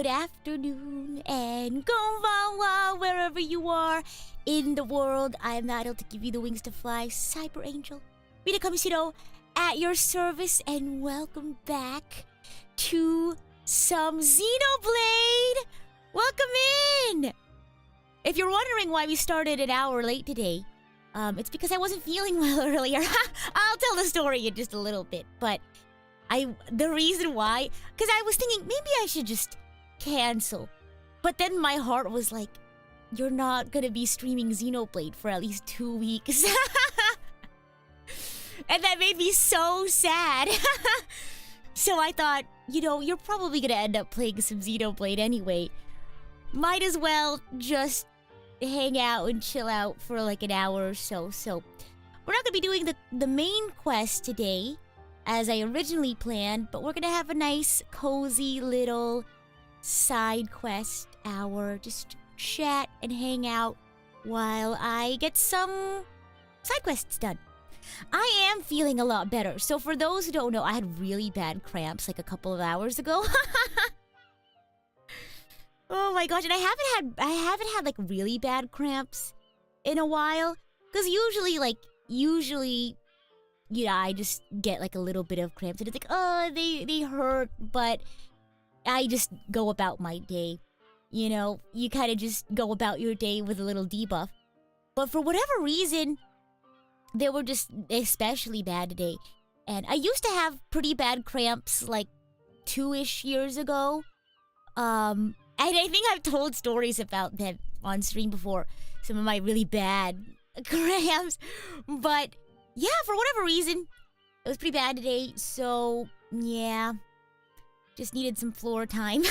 good afternoon, and konbanwa wherever you are in the world. I am not able to give you the wings to fly, Cyber Angel. Rita Kamishiro at your service, and welcome back to some Xenoblade! Welcome in! If you're wondering why we started an hour late today, it's because I wasn't feeling well earlier. I'll tell the story in just a little bit, but the reason why, because I was thinking maybe I should just cancel. But then my heart was like, you're not gonna be streaming Xenoblade for at least 2 weeks. And that made me so sad. So I thought, you're probably gonna end up playing some Xenoblade anyway. Might as well just hang out and chill out for like an hour or so. So we're not gonna be doing the main quest today as I originally planned, but we're gonna have a nice cozy little side quest hour. Just chat and hang out while I get some side quests done. I am feeling a lot better. So for those who don't know, I had really bad cramps like a couple of hours ago. Oh my gosh, and I haven't had like really bad cramps in a while. Because usually, I just get like a little bit of cramps and it's like, oh, they hurt, but I just go about my day. You kind of just go about your day with a little debuff. But for whatever reason, they were just especially bad today. And I used to have pretty bad cramps like 2-ish years ago. And I think I've told stories about them on stream before. Some of my really bad cramps. But yeah, for whatever reason, it was pretty bad today. So yeah, just needed some floor time.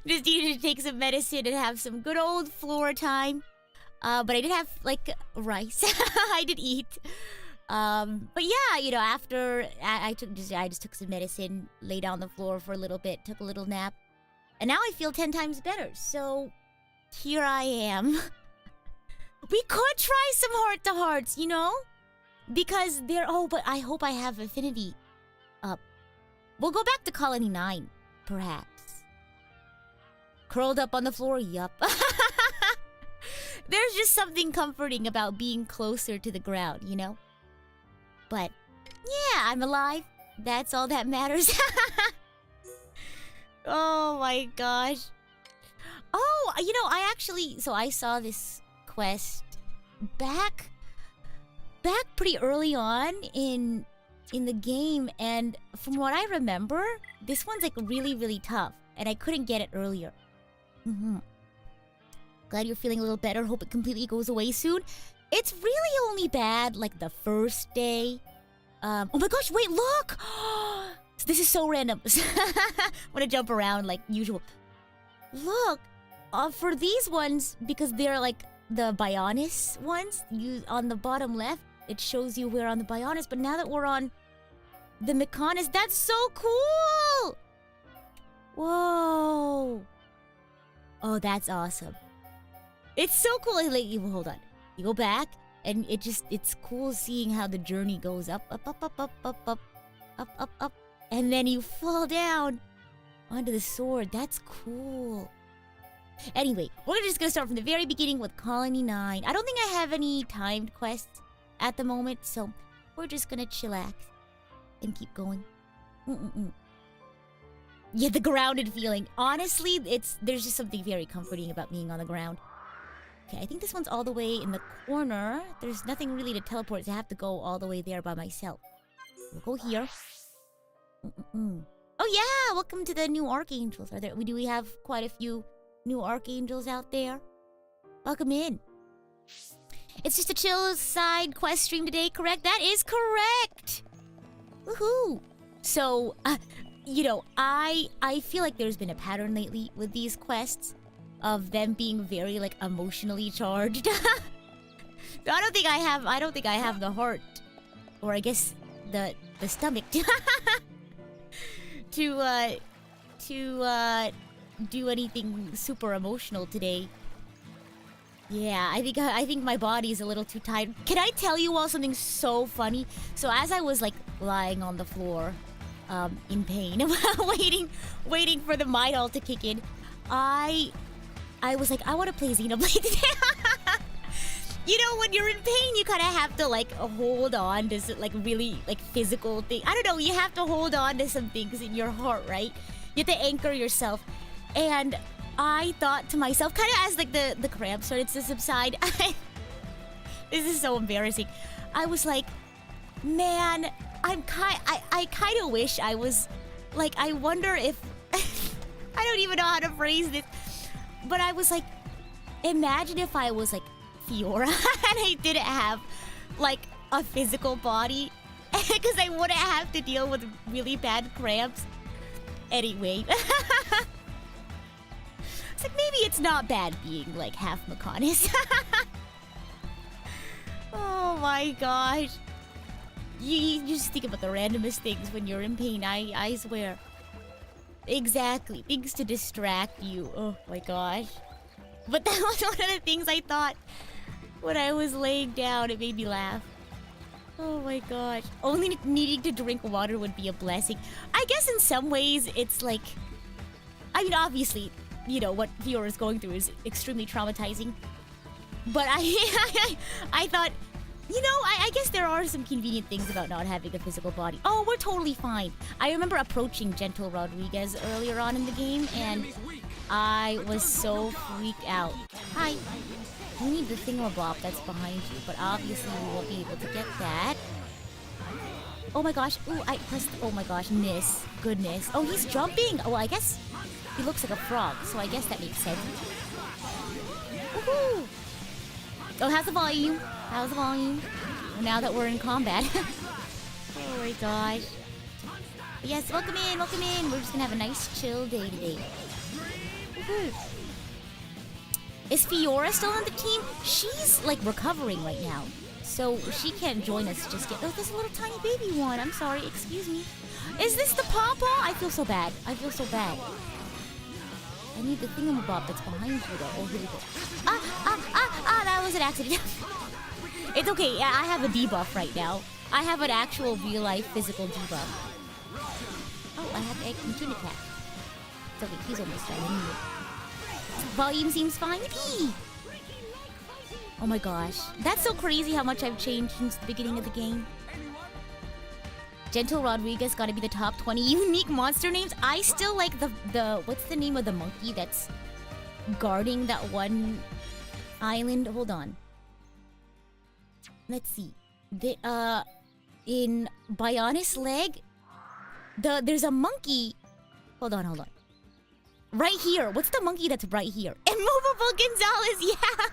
Just needed to take some medicine and have some good old floor time. But I did have like rice. I did eat. But yeah, after I just took some medicine, lay down on the floor for a little bit, took a little nap, and now I feel 10 times better. So here I am. We could try some heart-to-hearts, because but I hope I have affinity up. We'll go back to Colony 9, perhaps. Curled up on the floor, yup. There's just something comforting about being closer to the ground, But yeah, I'm alive. That's all that matters. Oh my gosh. Oh, I saw this quest back pretty early on in the game, and from what I remember, this one's like really, really tough, and I couldn't get it earlier. Glad you're feeling a little better. Hope it completely goes away soon. It's really only bad like the first day. Oh my gosh, wait, look! This is so random. I'm gonna jump around like usual. Look, for these ones, because they're like the Bionis ones, on the bottom left, it shows you we're on the Bionis, but now that we're on the Mechonis, that's so cool! Whoa! Oh, that's awesome. It's so cool. Hold on. You go back, and it's cool seeing how the journey goes up, up, and then you fall down onto the sword. That's cool. Anyway, we're just gonna start from the very beginning with Colony 9. I don't think I have any timed quests at the moment, so we're just gonna chillax and keep going. Yeah, the grounded feeling. Honestly, there's just something very comforting about being on the ground. Okay, I think this one's all the way in the corner. There's nothing really to teleport, so I have to go all the way there by myself. We'll go here. Oh yeah, welcome to the new Archangels. Do we have quite a few new Archangels out there? Welcome in. It's just a chill side quest stream today, correct? That is correct! Woohoo! So, I feel like there's been a pattern lately with these quests of them being very like emotionally charged. I don't think I have the heart, or I guess the stomach to do anything super emotional today. Yeah, I think my body's a little too tired. Can I tell you all something so funny? So as I was like lying on the floor, in pain, waiting for the Midol to kick in, I was like, I want to play Xenoblade today. You know, when you're in pain, you kind of have to like hold on to like really like physical thing. I don't know. You have to hold on to some things in your heart, right? You have to anchor yourself. And I thought to myself, kind of as like the cramps started to subside. This is so embarrassing. I was like, man, I kind of wish I was like. I wonder if I don't even know how to phrase this, but I was like, imagine if I was like Fiora and I didn't have like a physical body, because I wouldn't have to deal with really bad cramps. Anyway, it's like maybe it's not bad being like half Mechonis. Oh my gosh. You just think about the randomest things when you're in pain, I swear. Exactly, things to distract you. Oh my gosh. But that was one of the things I thought when I was laying down. It made me laugh. Oh my gosh. Only needing to drink water would be a blessing. I guess in some ways it's like... I mean, obviously, you know, what Fiora is going through is extremely traumatizing. But I thought, you know, I guess there are some convenient things about not having a physical body. Oh, we're totally fine. I remember approaching Gentle Rodriguez earlier on in the game, and I was so freaked out. Hi. You need the thingamabob that's behind you, but obviously we won't be able to get that. Oh my gosh. Ooh, I pressed... Oh my gosh, miss. Goodness. Oh, he's jumping! Oh, well, I guess he looks like a frog, so I guess that makes sense. Woohoo! Oh, how's the volume? How's the volume? Well, now that we're in combat. Oh my gosh. Yes, welcome in, welcome in. We're just gonna have a nice chill day today. Woohoo! Is Fiora still on the team? She's like recovering right now, so she can't join us just yet. Oh, there's a little tiny baby one. I'm sorry, excuse me. Is this the pawpaw? I feel so bad. I feel so bad. I need the thingamabob that's behind you though. Oh, here we go. That was an accident. It's okay, I have a debuff right now. I have an actual real life physical debuff. Oh, I have Egg and Kitty Cat. It's okay, he's almost done anyway. Volume seems fine. Yippee! Oh my gosh. That's so crazy how much I've changed since the beginning of the game. Gentle Rodriguez gotta be the top 20 unique monster names. I still like the what's the name of the monkey that's guarding that one island? Hold on. Let's see. In Bionis Leg, there's a monkey. Hold on. Right here. What's the monkey that's right here? Immovable Gonzalez, yeah!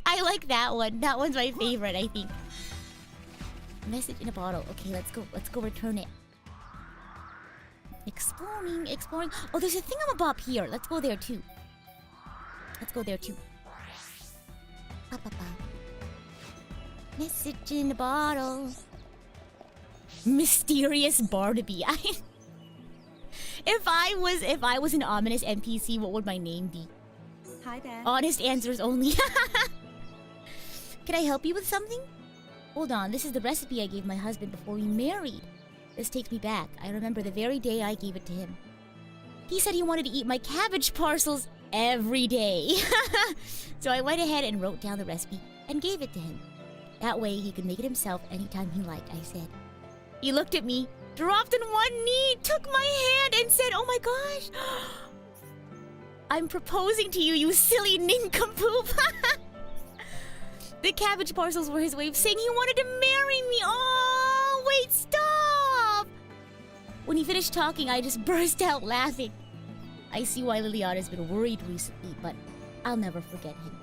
I like that one. That one's my favorite, I think. Message in a bottle. Okay, let's go return it. Exploring. Oh, there's a thingamabob here. Let's go there too. Message in a bottle. Mysterious Barnaby. If I was an ominous NPC, what would my name be? Hi there. Honest answers only. Can I help you with something? Hold on, this is the recipe I gave my husband before we married. This takes me back. I remember the very day I gave it to him. He said he wanted to eat my cabbage parcels every day. So I went ahead and wrote down the recipe and gave it to him. That way he could make it himself anytime he liked, I said. He looked at me, dropped on one knee, took my hand, and said, "Oh my gosh, I'm proposing to you, you silly nincompoop." The cabbage parcels were his way of saying he wanted to marry me. Oh, wait, stop! When he finished talking, I just burst out laughing. I see why Liliana's been worried recently, but I'll never forget him.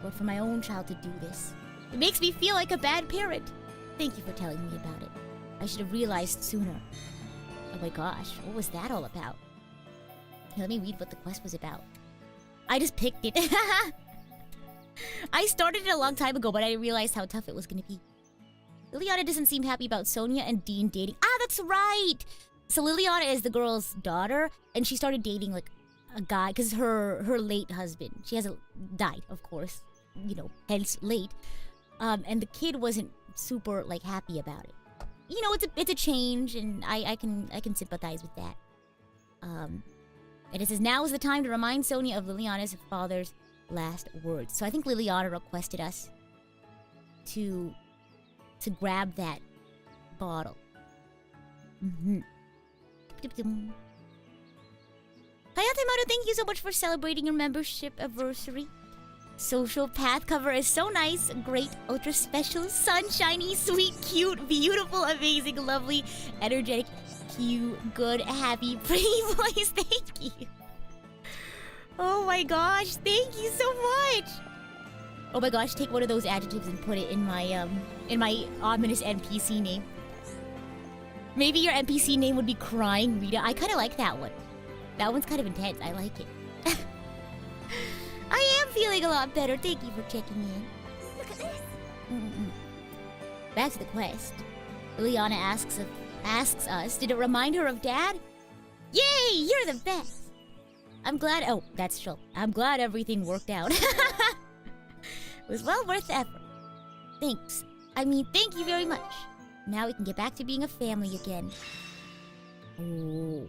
But for my own child to do this, it makes me feel like a bad parent. Thank you for telling me about it. I should have realized sooner. Oh my gosh, what was that all about? Let me read what the quest was about. I just picked it. I started it a long time ago, but I didn't realize how tough it was gonna be. Liliana doesn't seem happy about Sonia and Dean dating. Ah, that's right! So Liliana is the girl's daughter, and she started dating like a guy, because her late husband, she has died, of course, you know, hence late. And the kid wasn't super like happy about it. you know, it's a change, and I can sympathize with that. And it says, now is the time to remind Sonia of Liliana's father's last words. So I think Liliana requested us to grab that bottle. Mm-hmm. Hayate Maru, thank you so much for celebrating your membership anniversary. Social path cover is so nice, great, ultra special, sunshiny, sweet, cute, beautiful, amazing, lovely, energetic, cute, good, happy, pretty voice. Thank you. Oh my gosh, thank you so much. Oh my gosh, take one of those adjectives and put it in my ominous NPC name. Maybe your NPC name would be Crying Rita. I kind of like that one. That one's kind of intense. I like it. I am feeling a lot better. Thank you for checking in. Look at this. Back to the quest. Liliana asks us, did it remind her of Dad? Yay! You're the best. I'm glad. Oh, that's Shulk. I'm glad everything worked out. It was well worth the effort. Thanks. I mean, thank you very much. Now we can get back to being a family again. Oh.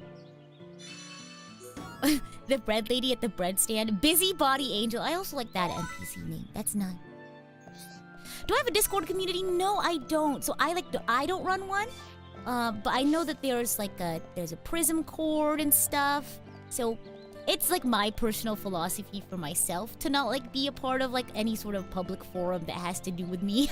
The bread lady at the bread stand. Busybody Angel. I also like that NPC name. That's nice. Do I have a Discord community? No, I don't. So I don't run one. But I know that there's a PRISM cord and stuff. So it's like my personal philosophy for myself to not like be a part of like any sort of public forum that has to do with me.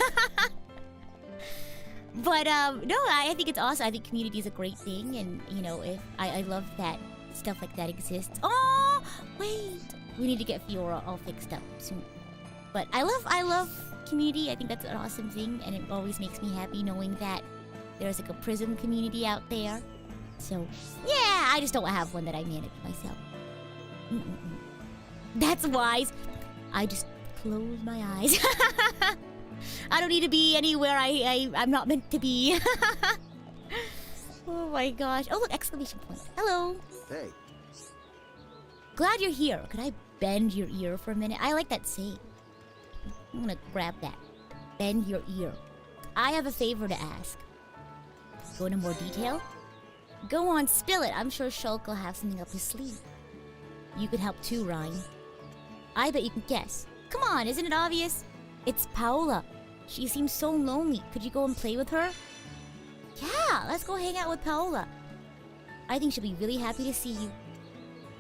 But no, I think it's awesome. I think community is a great thing, and you know, if I love that stuff like that exists. Oh, wait, we need to get Fiora all fixed up soon. But I love community. I think that's an awesome thing, and it always makes me happy knowing that there's like a PRISM community out there. So yeah, I just don't have one that I manage myself. That's wise. I just close my eyes. I don't need to be anywhere I'm not meant to be. Oh my gosh. Oh look, exclamation point. Hello. Hey. Glad you're here. Could I bend your ear for a minute? I like that saying. I'm gonna grab that. Bend your ear. I have a favor to ask. Go into more detail? Go on, spill it. I'm sure Shulk will have something up his sleeve. You could help too, Ryan. I bet you can guess. Come on, isn't it obvious? It's Paola. She seems so lonely. Could you go and play with her? Yeah, let's go hang out with Paola. I think she'll be really happy to see you.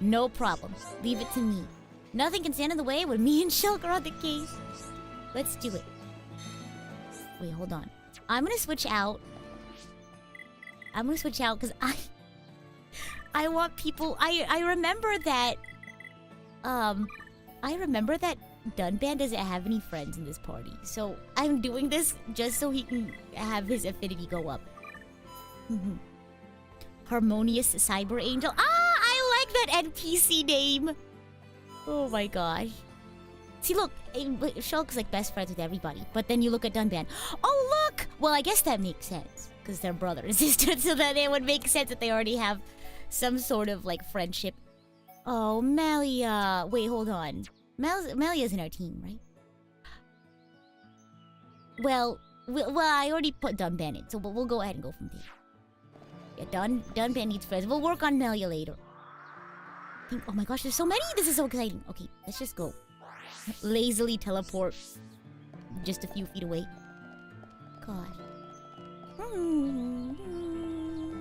No problem. Leave it to me. Nothing can stand in the way when me and Shulk are on the case. Let's do it. Wait, hold on. I'm gonna switch out because I want people. I remember that Dunban doesn't have any friends in this party, so I'm doing this just so he can have his affinity go up. Harmonious Cyber Angel. Ah, I like that NPC name. Oh my gosh. See, look, Shulk's like best friends with everybody, but then you look at Dunban. Oh, look! Well, I guess that makes sense, because they're brother and sister, so that it would make sense that they already have some sort of, like, friendship. Oh, Melia. Wait, hold on. Melia's in our team, right? Well, I already put Dunban in, so we'll go ahead and go from there. Yeah, Dunban needs friends. We'll work on Melia later. Oh my gosh, there's so many! This is so exciting. Okay, let's just go. Lazily teleport just a few feet away. God.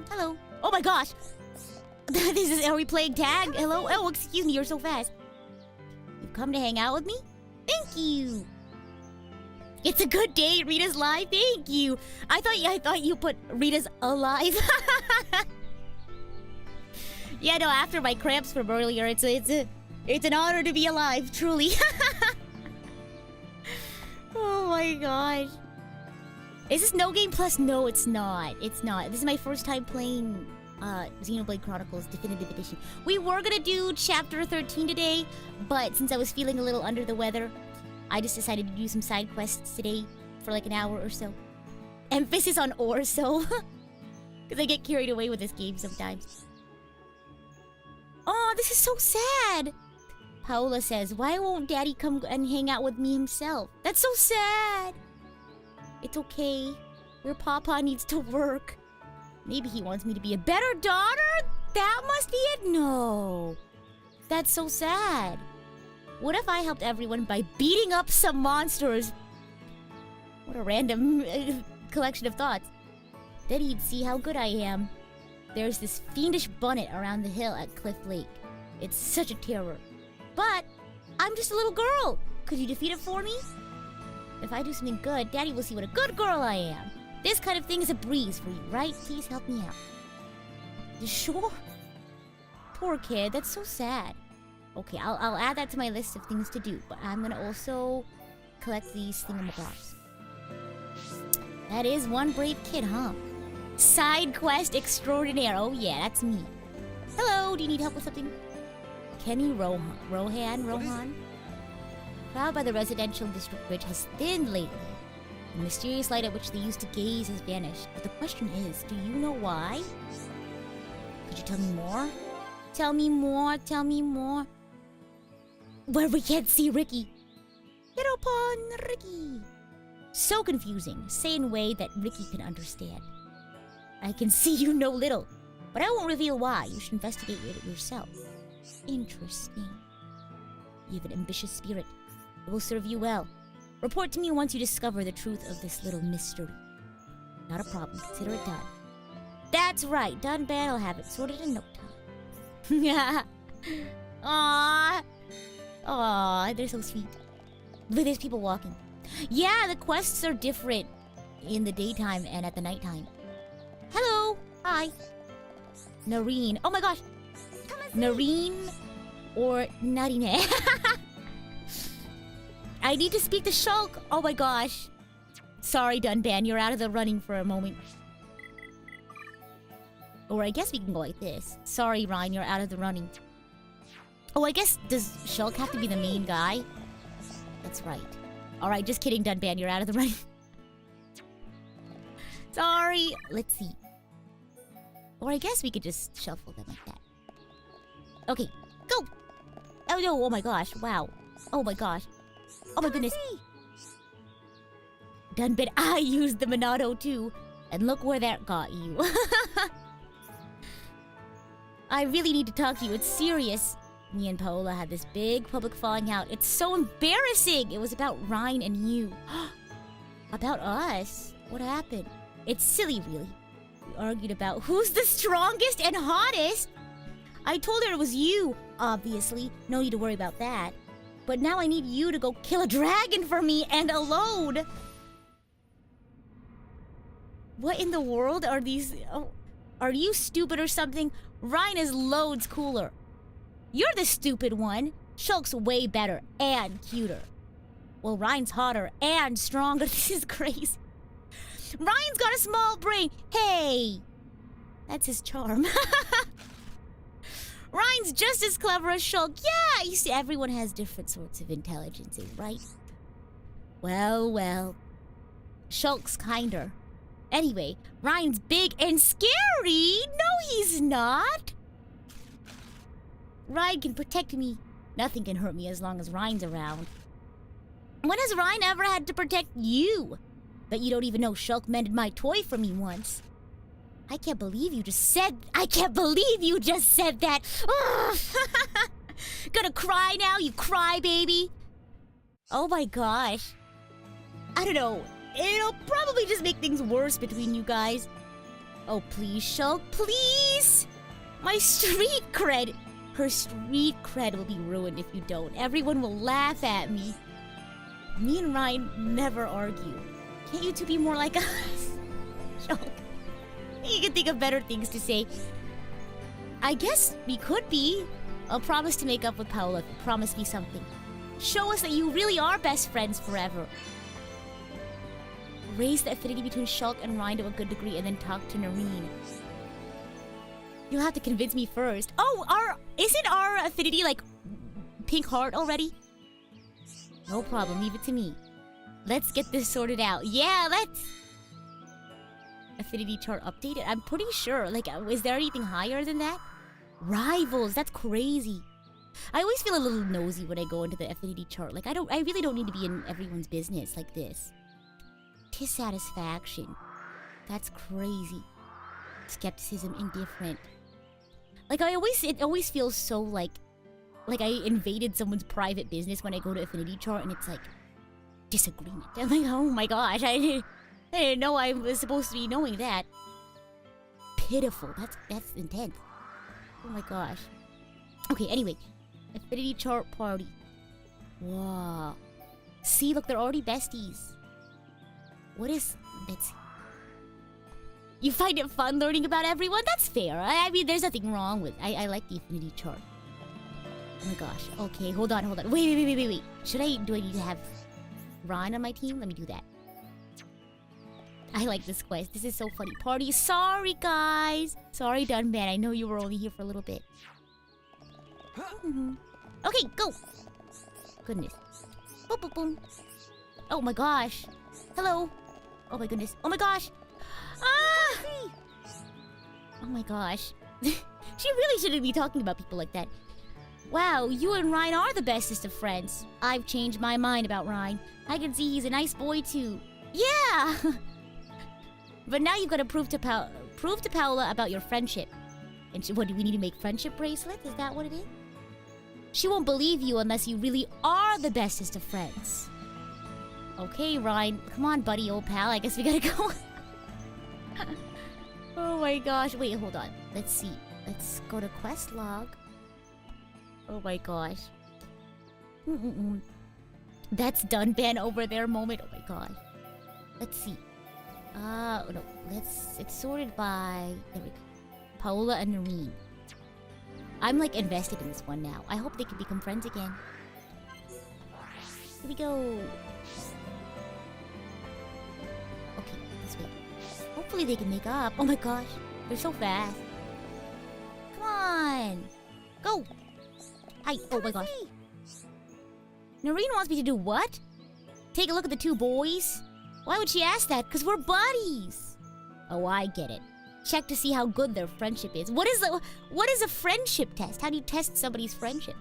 Hello. Oh my gosh! Are we playing tag? Hello? Oh, excuse me, you're so fast. You've come to hang out with me? Thank you! It's a good day, Rita's live. Thank you! I thought you put Rita's alive. Yeah, no, after my cramps from earlier, it's an honor to be alive, truly. Oh my gosh. Is this No Game Plus? No, it's not. It's not. This is my first time playing Xenoblade Chronicles Definitive Edition. We were gonna do Chapter 13 today, but since I was feeling a little under the weather, I just decided to do some side quests today for like an hour or so. Emphasis on or so. Because I get carried away with this game sometimes. Oh, this is so sad. Paola says, why won't Daddy come and hang out with me himself? That's so sad. It's okay. where Papa needs to work. Maybe he wants me to be a better daughter? That must be it? No. That's so sad. What if I helped everyone by beating up some monsters? What a random collection of thoughts. Then he'd see how good I am. There's this fiendish bunnet around the hill at Cliff Lake. It's such a terror. But I'm just a little girl. Could you defeat it for me? If I do something good, Daddy will see what a good girl I am. This kind of thing is a breeze for you, right? Please help me out. You sure? Poor kid, that's so sad. Okay, I'll add that to my list of things to do, but I'm gonna also collect these thingamabobs. That is one brave kid, huh? Side quest extraordinaire. Oh yeah, that's me. Hello, do you need help with something? Kenny Rohan? Crowd by the residential district bridge has thinned lately. The mysterious light at which they used to gaze has vanished. But the question is, do you know why? Could you tell me more? Tell me more, tell me more. Where we can't see Ricky. Hit upon Ricky. So confusing. Say in a way that Ricky can understand. I can see you know little, but I won't reveal why. You should investigate it yourself. Interesting. You have an ambitious spirit. It will serve you well. Report to me once you discover the truth of this little mystery. Not a problem. Consider it done. That's right. Done bad. I'll have it sorted in no time. Yeah. Aww. Aww. They're so sweet. Look, there's people walking. Yeah, the quests are different in the daytime and at the nighttime. Hello. Hi. Nareen. Oh my gosh. Nareen or Narine. I need to speak to Shulk. Oh my gosh. Sorry, Dunban, you're out of the running for a moment. Or I guess we can go like this. Sorry, Ryan, you're out of the running. Oh, I guess, does Shulk have to be the main guy? That's right. Alright, just kidding, Dunban, you're out of the running. Sorry. Let's see. Or I guess we could just shuffle them like that. Okay, go! Oh no, oh my gosh, wow. Oh my gosh. Oh my goodness. Dunban, I used the Monado too. And look where that got you. I really need to talk to you, it's serious. Me and Paola had this big public falling out. It's so embarrassing! It was about Ryan and you. About us? What happened? It's silly, really. We argued about who's the strongest and hottest. I told her it was you, obviously. No need to worry about that. But now I need you to go kill a dragon for me and alone. What in the world are these? Oh, are you stupid or something? Ryan is loads cooler. You're the stupid one. Shulk's way better and cuter. Well, Ryan's hotter and stronger. This is crazy. Ryan's got a small brain. Hey! That's his charm. Ryan's just as clever as Shulk. Yeah, you see, everyone has different sorts of intelligences, right? Well, well. Shulk's kinder. Anyway, Ryan's big and scary. No, he's not. Ryan can protect me. Nothing can hurt me as long as Ryan's around. When has Ryan ever had to protect you? Bet you don't even know Shulk mended my toy for me once. I can't believe you just said that. Gonna cry now, you cry baby. Oh my gosh. I don't know. It'll probably just make things worse between you guys. Oh please, Shulk, please. My street cred. Her street cred will be ruined if you don't. Everyone will laugh at me. Me and Ryan never argue. Can't you two be more like us? Shulk. You can think of better things to say. I guess we could be. I'll promise to make up with Paola if you promise me something. Show us that you really are best friends forever. Raise the affinity between Shulk and Ryan to a good degree and then talk to Nareen. You'll have to convince me first. Oh, isn't our affinity like pink heart already? No problem, leave it to me. Let's get this sorted out. Yeah, let's... Affinity chart updated? I'm pretty sure. Like, is there anything higher than that? Rivals, that's crazy. I always feel a little nosy when I go into the affinity chart. Like, I really don't need to be in everyone's business like this. Dissatisfaction. That's crazy. Skepticism, indifferent. Like, it always feels so like I invaded someone's private business when I go to Affinity Chart and it's like, disagreement. I'm like, oh my gosh, I didn't know I was supposed to be knowing that. Pitiful. That's intense. Oh my gosh. Okay, anyway. Affinity Chart party. Wow. See, look, they're already besties. What is... Let's see. You find it fun learning about everyone? That's fair. I mean, there's nothing wrong with... I like the Affinity Chart. Oh my gosh. Okay, hold on. Wait. Do I need to have Ron on my team? Let me do that. I like this quest. This is so funny. Party. Sorry, guys. Sorry, Dunban. I know you were only here for a little bit. Okay, go. Goodness. Boom, boom, boom. Oh my gosh. Hello. Oh my goodness. Oh my gosh. Ah! Oh my gosh. She really shouldn't be talking about people like that. Wow, you and Ryan are the bestest of friends. I've changed my mind about Ryan. I can see he's a nice boy too. Yeah! But now you've got to prove to Paola about your friendship. And what, do we need to make friendship bracelets? Is that what it is? She won't believe you unless you really are the bestest of friends. Okay, Ryan. Come on, buddy, old pal. I guess we gotta go. Oh my gosh. Wait, hold on. Let's see. Let's go to quest log. Oh my gosh. That's Dunban over there moment. Oh my gosh. Let's see. No. It's sorted by... There we go. Paola and Noreen. I'm like invested in this one now. I hope they can become friends again. Here we go. Okay, this way. Hopefully they can make up. Oh my gosh. They're so fast. Come on. Go. Hi. Oh my gosh. Noreen wants me to do what? Take a look at the two boys? Why would she ask that? Because we're buddies. Oh, I get it. Check to see how good their friendship is. What is a friendship test? How do you test somebody's friendship?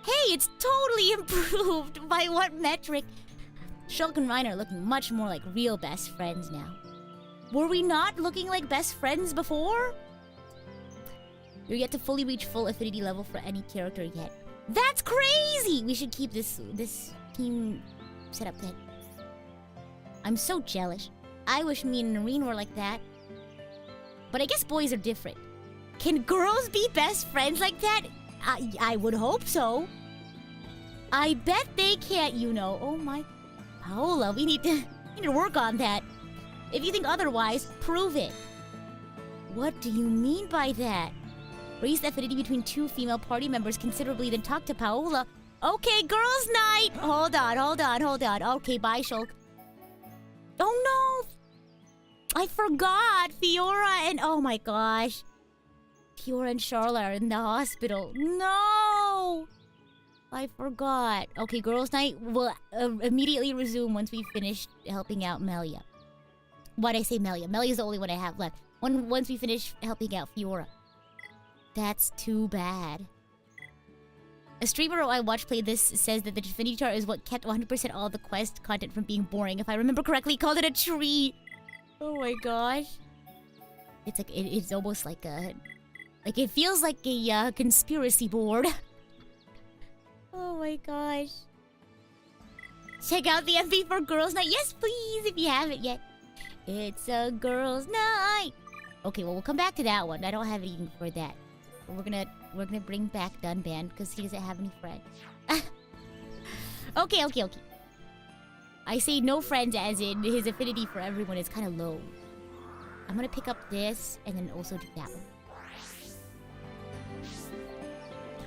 Hey, it's totally improved. By what metric? Shulk and Ryan are looking much more like real best friends now. Were we not looking like best friends before? You're yet to fully reach full affinity level for any character yet. That's crazy! We should keep this team set up then. I'm so jealous. I wish me and Noreen were like that. But I guess boys are different. Can girls be best friends like that? I would hope so. I bet they can't, you know. Oh my... Paola, we need to work on that. If you think otherwise, prove it. What do you mean by that? Raise the affinity between two female party members considerably, then talk to Paola. Okay, girls' night! Hold on. Okay, bye, Shulk. Oh no! I forgot! Fiora and... Oh my gosh. Fiora and Charlotte are in the hospital. No! I forgot. Okay, girls' night will immediately resume once we finish helping out Melia. Why'd I say Melia? Melia's the only one I have left. Once we finish helping out Fiora. That's too bad. A streamer I watched play this says that the Affinity Chart is what kept 100% all the quest content from being boring. If I remember correctly, he called it a tree. Oh my gosh. It's like, it's almost like a... Like, it feels like a conspiracy board. Oh my gosh. Check out the FB for Girls Night. Yes, please, if you haven't yet. It's a girls' night. Okay, well, we'll come back to that one. I don't have anything for that. We're gonna bring back Dunban because he doesn't have any friends. Okay. I say no friends as in his affinity for everyone is kind of low. I'm gonna pick up this and then also do that one.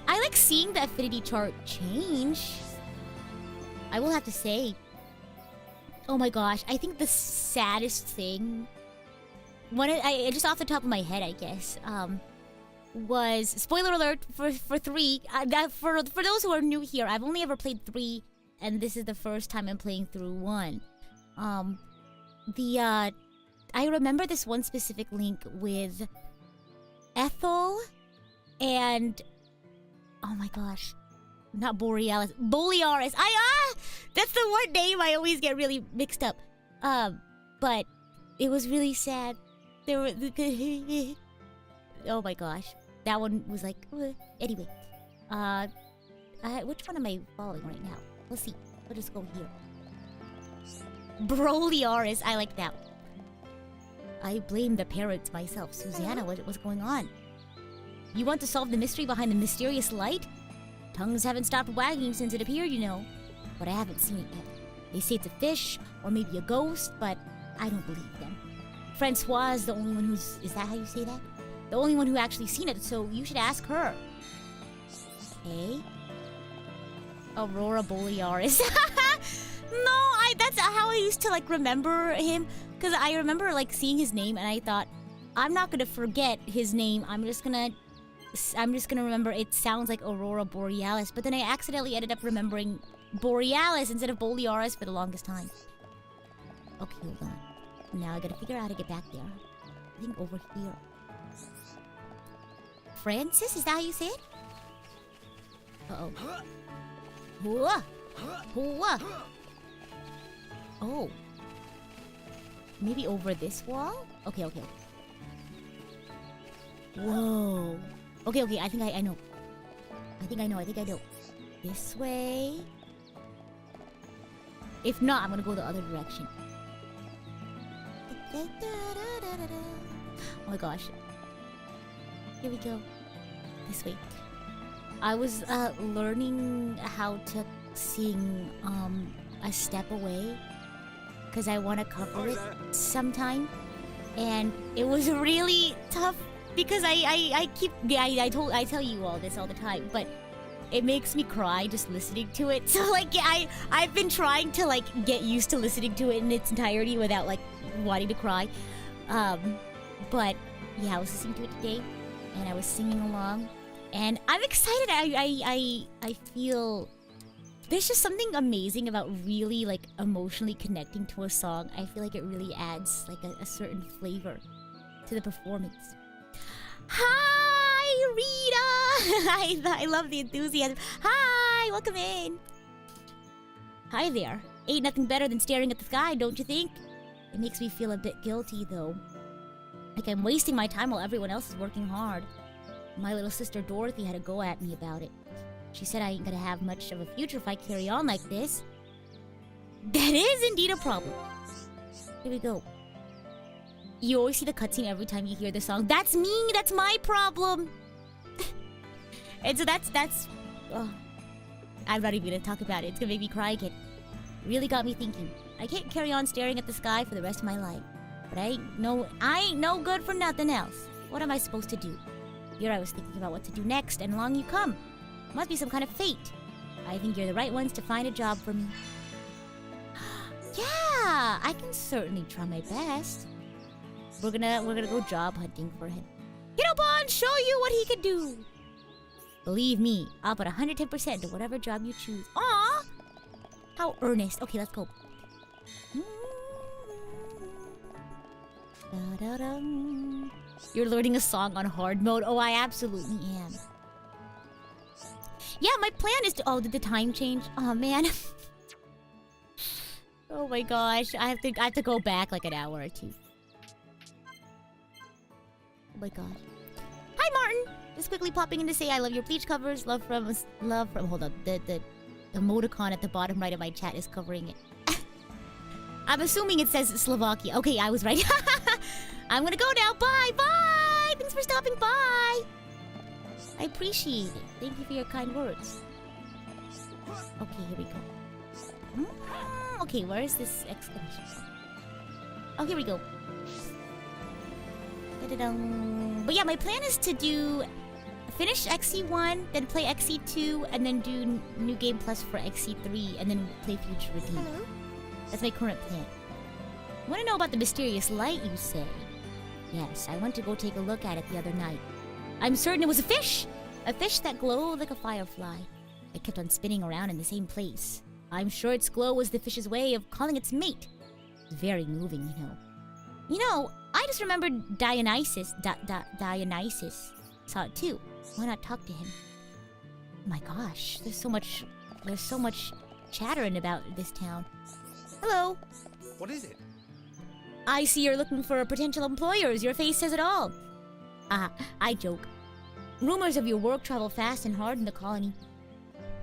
I like seeing the affinity chart change. I will have to say. Oh my gosh, I think the saddest thing... just off the top of my head, I guess, was... Spoiler alert for 3. For those who are new here, I've only ever played 3, and this is the first time I'm playing through 1. I remember this one specific link with Ethel and... Oh my gosh. Not Borealis. Borealis. That's the one name I always get really mixed up. But It was really sad. There were... Oh my gosh. That one was like... Anyway. Which one am I following right now? Let's see. We'll just go here. Broliaris. I like that one. I blame the parrots myself. Susanna, what's going on? You want to solve the mystery behind the mysterious light? Tongues haven't stopped wagging since it appeared, you know. But I haven't seen it yet. They say it's a fish, or maybe a ghost, but I don't believe them. Francois is the only one who's... Is that how you say that? The only one who actually seen it, so you should ask her. Okay. Aurora Borealis. No, that's how I used to, like, remember him. Because I remember, like, seeing his name, and I thought, I'm not gonna forget his name. I'm just gonna remember it sounds like Aurora Borealis. But then I accidentally ended up remembering Borealis instead of Borealis for the longest time. Okay, hold on. Now I gotta figure out how to get back there. I think over here. Francis, is that how you say it? Uh-oh. Whoa! Whoa! Oh. Maybe over this wall? Okay. Whoa. Okay, I think I know. I think I know. This way. If not, I'm gonna go the other direction. Oh my gosh. Here we go. This way. I was learning how to sing A Step Away because I want to cover it sometime, and it was really tough because I tell you all this all the time, but it makes me cry just listening to it. So like I've been trying to like get used to listening to it in its entirety without like wanting to cry. But yeah, I was listening to it today and I was singing along and I'm excited. I feel there's just something amazing about really like emotionally connecting to a song. I feel like it really adds like a certain flavor to the performance. Hi, Rita! I love the enthusiasm. Hi, welcome in. Hi there. Ain't nothing better than staring at the sky, don't you think? It makes me feel a bit guilty, though. Like I'm wasting my time while everyone else is working hard. My little sister Dorothy had a go at me about it. She said I ain't gonna have much of a future if I carry on like this. That is indeed a problem. Here we go. You always see the cutscene every time you hear the song. That's me! That's my problem! And so that's... Oh, I'm not even gonna talk about it. It's gonna make me cry again. Really got me thinking. I can't carry on staring at the sky for the rest of my life. But I ain't no good for nothing else. What am I supposed to do? Here I was thinking about what to do next, and along you come. Must be some kind of fate. I think you're the right ones to find a job for me. Yeah! I can certainly try my best. We're gonna go job hunting for him. Kinobon, show you what he can do! Believe me, I'll put 110% to whatever job you choose. Aww! How earnest. Okay, let's go. You're learning a song on hard mode. Oh, I absolutely am. Yeah, my plan is to... Oh, did the time change? Oh, man. Oh my gosh. I have to go back like an hour or two. Oh my god. Hi, Martin! Just quickly popping in to say I love your Bleach covers. Love from... Hold on. The emoticon at the bottom right of my chat is covering it. I'm assuming it says Slovakia. Okay, I was right. I'm gonna go now. Bye! Bye! Thanks for stopping by! I appreciate it. Thank you for your kind words. Okay, here we go. Okay, where is this exclamation? Oh, here we go. But yeah, my plan is to finish XC1, then play XC2, and then do New Game Plus for XC3, and then play Future Redeem. Hello? That's my current plan. Want to know about the mysterious light, you say? Yes, I went to go take a look at it the other night. I'm certain it was a fish! A fish that glowed like a firefly. It kept on spinning around in the same place. I'm sure its glow was the fish's way of calling its mate. It's very moving, you know. You know, I just remembered Dionysus saw it too. Why not talk to him? Oh my gosh, there's so much chattering about this town. Hello. What is it? I see you're looking for potential employers. Your face says it all. I joke. Rumors of your work travel fast and hard in the colony.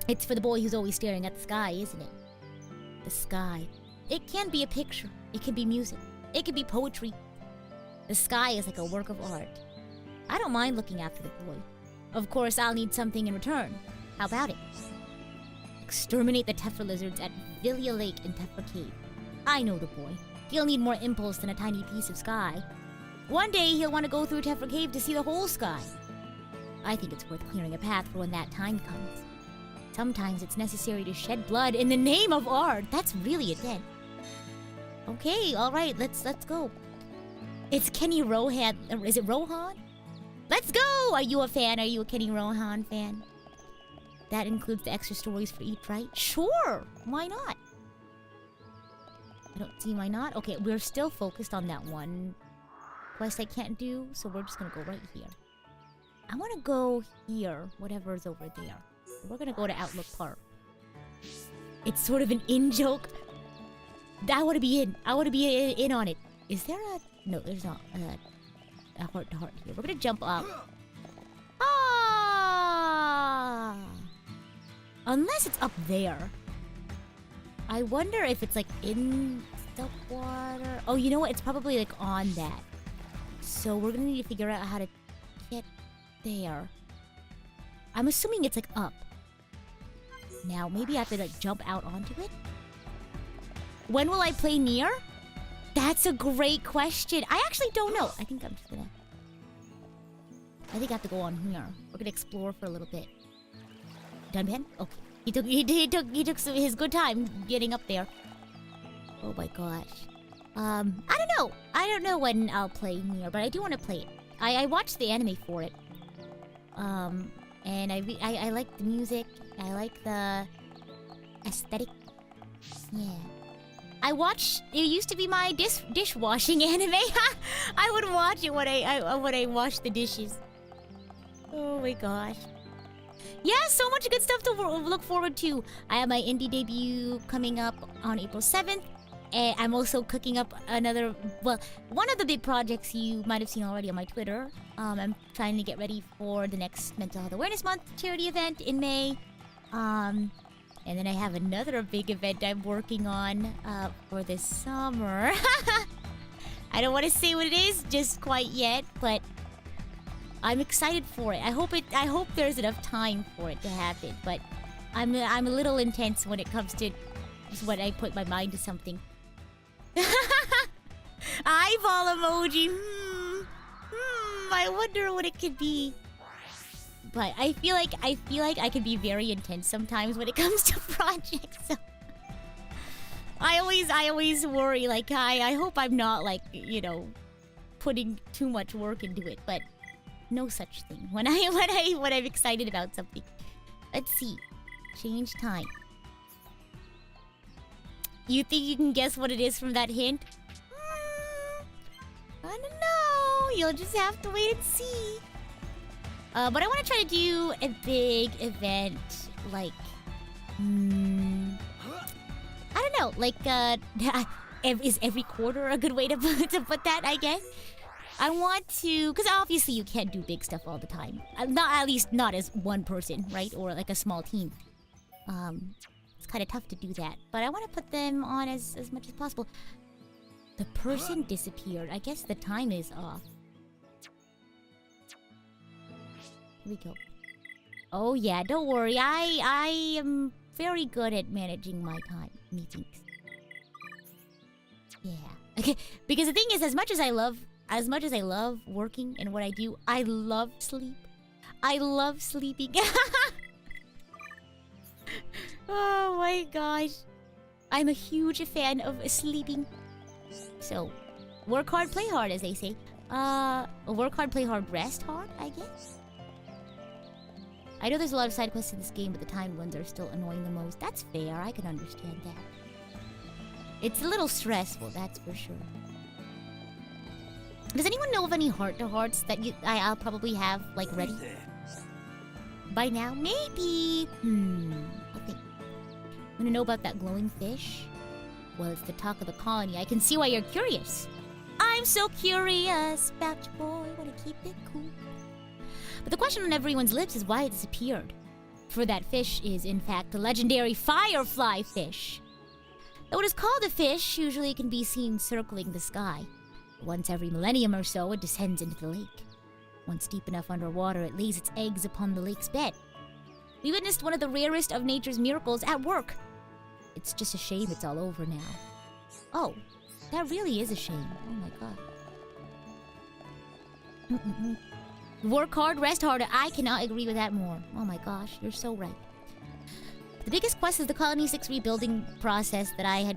It's for the boy who's always staring at the sky, isn't it? The sky. It can be a picture. It can be music. It can be poetry. The sky is like a work of art. I don't mind looking after the boy. Of course, I'll need something in return. How about it? Exterminate the Tephra lizards at Villia Lake and Tephra Cave. I know the boy. He'll need more impulse than a tiny piece of sky. One day, he'll want to go through Tephra Cave to see the whole sky. I think it's worth clearing a path for when that time comes. Sometimes it's necessary to shed blood in the name of art. That's really a den. Okay, alright, let's go. It's Kenny Rohan. Is it Rohan? Let's go! Are you a fan? Are you a Kenny Rohan fan? That includes the extra stories for each, right? Sure! Why not? I don't see why not. Okay, we're still focused on that one quest I can't do, so we're just gonna go right here. I wanna go here, whatever's over there. We're gonna go to Outlook Park. It's sort of an in-joke. I wanna be in. I wanna be in on it. Is there a... No, there's not a heart-to-heart here. We're gonna jump up. Ah! Unless it's up there. I wonder if it's like in the water. Oh, you know what? It's probably like on that. So we're gonna need to figure out how to get there. I'm assuming it's like up. Now, maybe I have to like jump out onto it? When will I play Nier? That's a great question. I actually don't know. I think I'm just gonna... I think I have to go on here. We're gonna explore for a little bit. Done, Ben? Okay. He took his good time getting up there. Oh my gosh. I don't know. I don't know when I'll play Nier, but I do want to play it. I watched the anime for it. And I like the music. I like the aesthetic. Yeah. I watched. It used to be my dishwashing anime. I would watch it when I wash the dishes. Oh my gosh. Yeah, so much good stuff to look forward to. I have my indie debut coming up on April 7th. And I'm also cooking up another, well, one of the big projects you might have seen already on my Twitter. I'm trying to get ready for the next Mental Health Awareness Month charity event in May. And then I have another big event I'm working on for this summer. I don't want to say what it is just quite yet, but I'm excited for it. I hope there's enough time for it to happen, but I'm a little intense when it comes to just when I put my mind to something. Eyeball emoji. I wonder what it could be. But I feel like I can be very intense sometimes when it comes to projects. So I always worry, like I hope I'm not like, you know, putting too much work into it, but no such thing. When I'm excited about something. Let's see. Change time. You think you can guess what it is from that hint? I don't know. You'll just have to wait and see. But I want to try to do a big event, like... I don't know, like, is every quarter a good way to put that, I guess? I want to... Because obviously you can't do big stuff all the time. At least not as one person, right? Or like a small team. It's kind of tough to do that. But I want to put them on as much as possible. The person disappeared. I guess the time is off. Here we go. Oh yeah, don't worry. I am very good at managing my time meetings. Yeah. Okay. Because the thing is, as much as I love working and what I do, I love sleep. I love sleeping. Oh my gosh. I'm a huge fan of sleeping. So, work hard, play hard, as they say. Work hard, play hard, rest hard, I guess. I know there's a lot of side quests in this game, but the timed ones are still annoying the most. That's fair, I can understand that. It's a little stressful, that's for sure. Does anyone know of any heart-to-hearts that I'll probably have, like, ready? By now? Maybe... I think. Want to know about that glowing fish? Well, it's the talk of the colony. I can see why you're curious. I'm so curious about your boy, wanna keep it cool. But the question on everyone's lips is why it disappeared. For that fish is, in fact, the legendary firefly fish. Though it is called a fish, usually it can be seen circling the sky. Once every millennium or so, it descends into the lake. Once deep enough underwater, it lays its eggs upon the lake's bed. We witnessed one of the rarest of nature's miracles at work. It's just a shame it's all over now. Oh, that really is a shame. Oh my god. Work hard, rest harder. I cannot agree with that more. Oh my gosh, you're so right. The biggest quest is the Colony 6 rebuilding process that I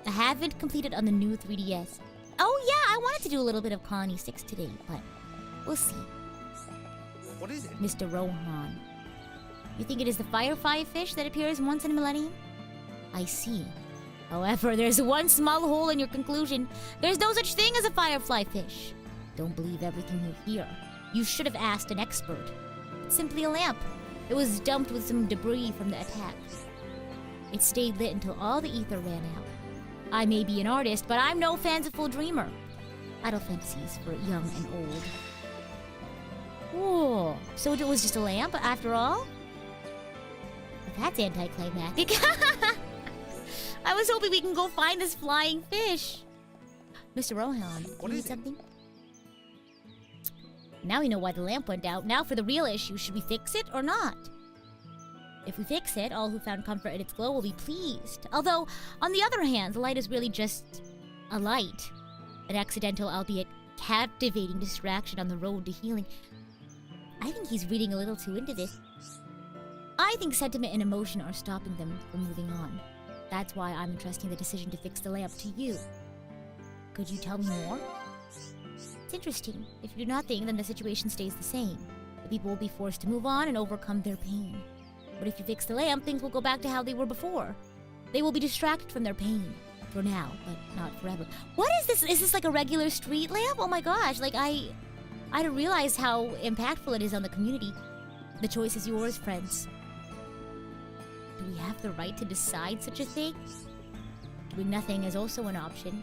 haven't completed on the new 3DS. Oh yeah, I wanted to do a little bit of Colony 6 today, but we'll see. What is it? Mr. Rohan. You think it is the firefly fish that appears once in a millennium? I see. However, there's one small hole in your conclusion. There's no such thing as a firefly fish. Don't believe everything you hear. You should have asked an expert. It's simply a lamp. It was dumped with some debris from the attack. It stayed lit until all the ether ran out. I may be an artist, but I'm no fanciful dreamer. Idle fantasies for young and old. Whoa, so it was just a lamp after all? Well, that's anticlimactic. I was hoping we can go find this flying fish. Mr. Rohan, what you need something? Now we know why the lamp went out. Now for the real issue, should we fix it or not? If we fix it, all who found comfort in its glow will be pleased. Although, on the other hand, the light is really just a light. An accidental, albeit captivating distraction on the road to healing. I think he's reading a little too into this. I think sentiment and emotion are stopping them from moving on. That's why I'm entrusting the decision to fix the lamp to you. Could you tell me more? It's interesting. If you do nothing, then the situation stays the same. The people will be forced to move on and overcome their pain. But if you fix the lamp, things will go back to how they were before. They will be distracted from their pain. For now, but not forever. What is this? Is this like a regular street lamp? Oh my gosh, like I didn't realize how impactful it is on the community. The choice is yours, friends. Do we have the right to decide such a thing? Doing nothing is also an option.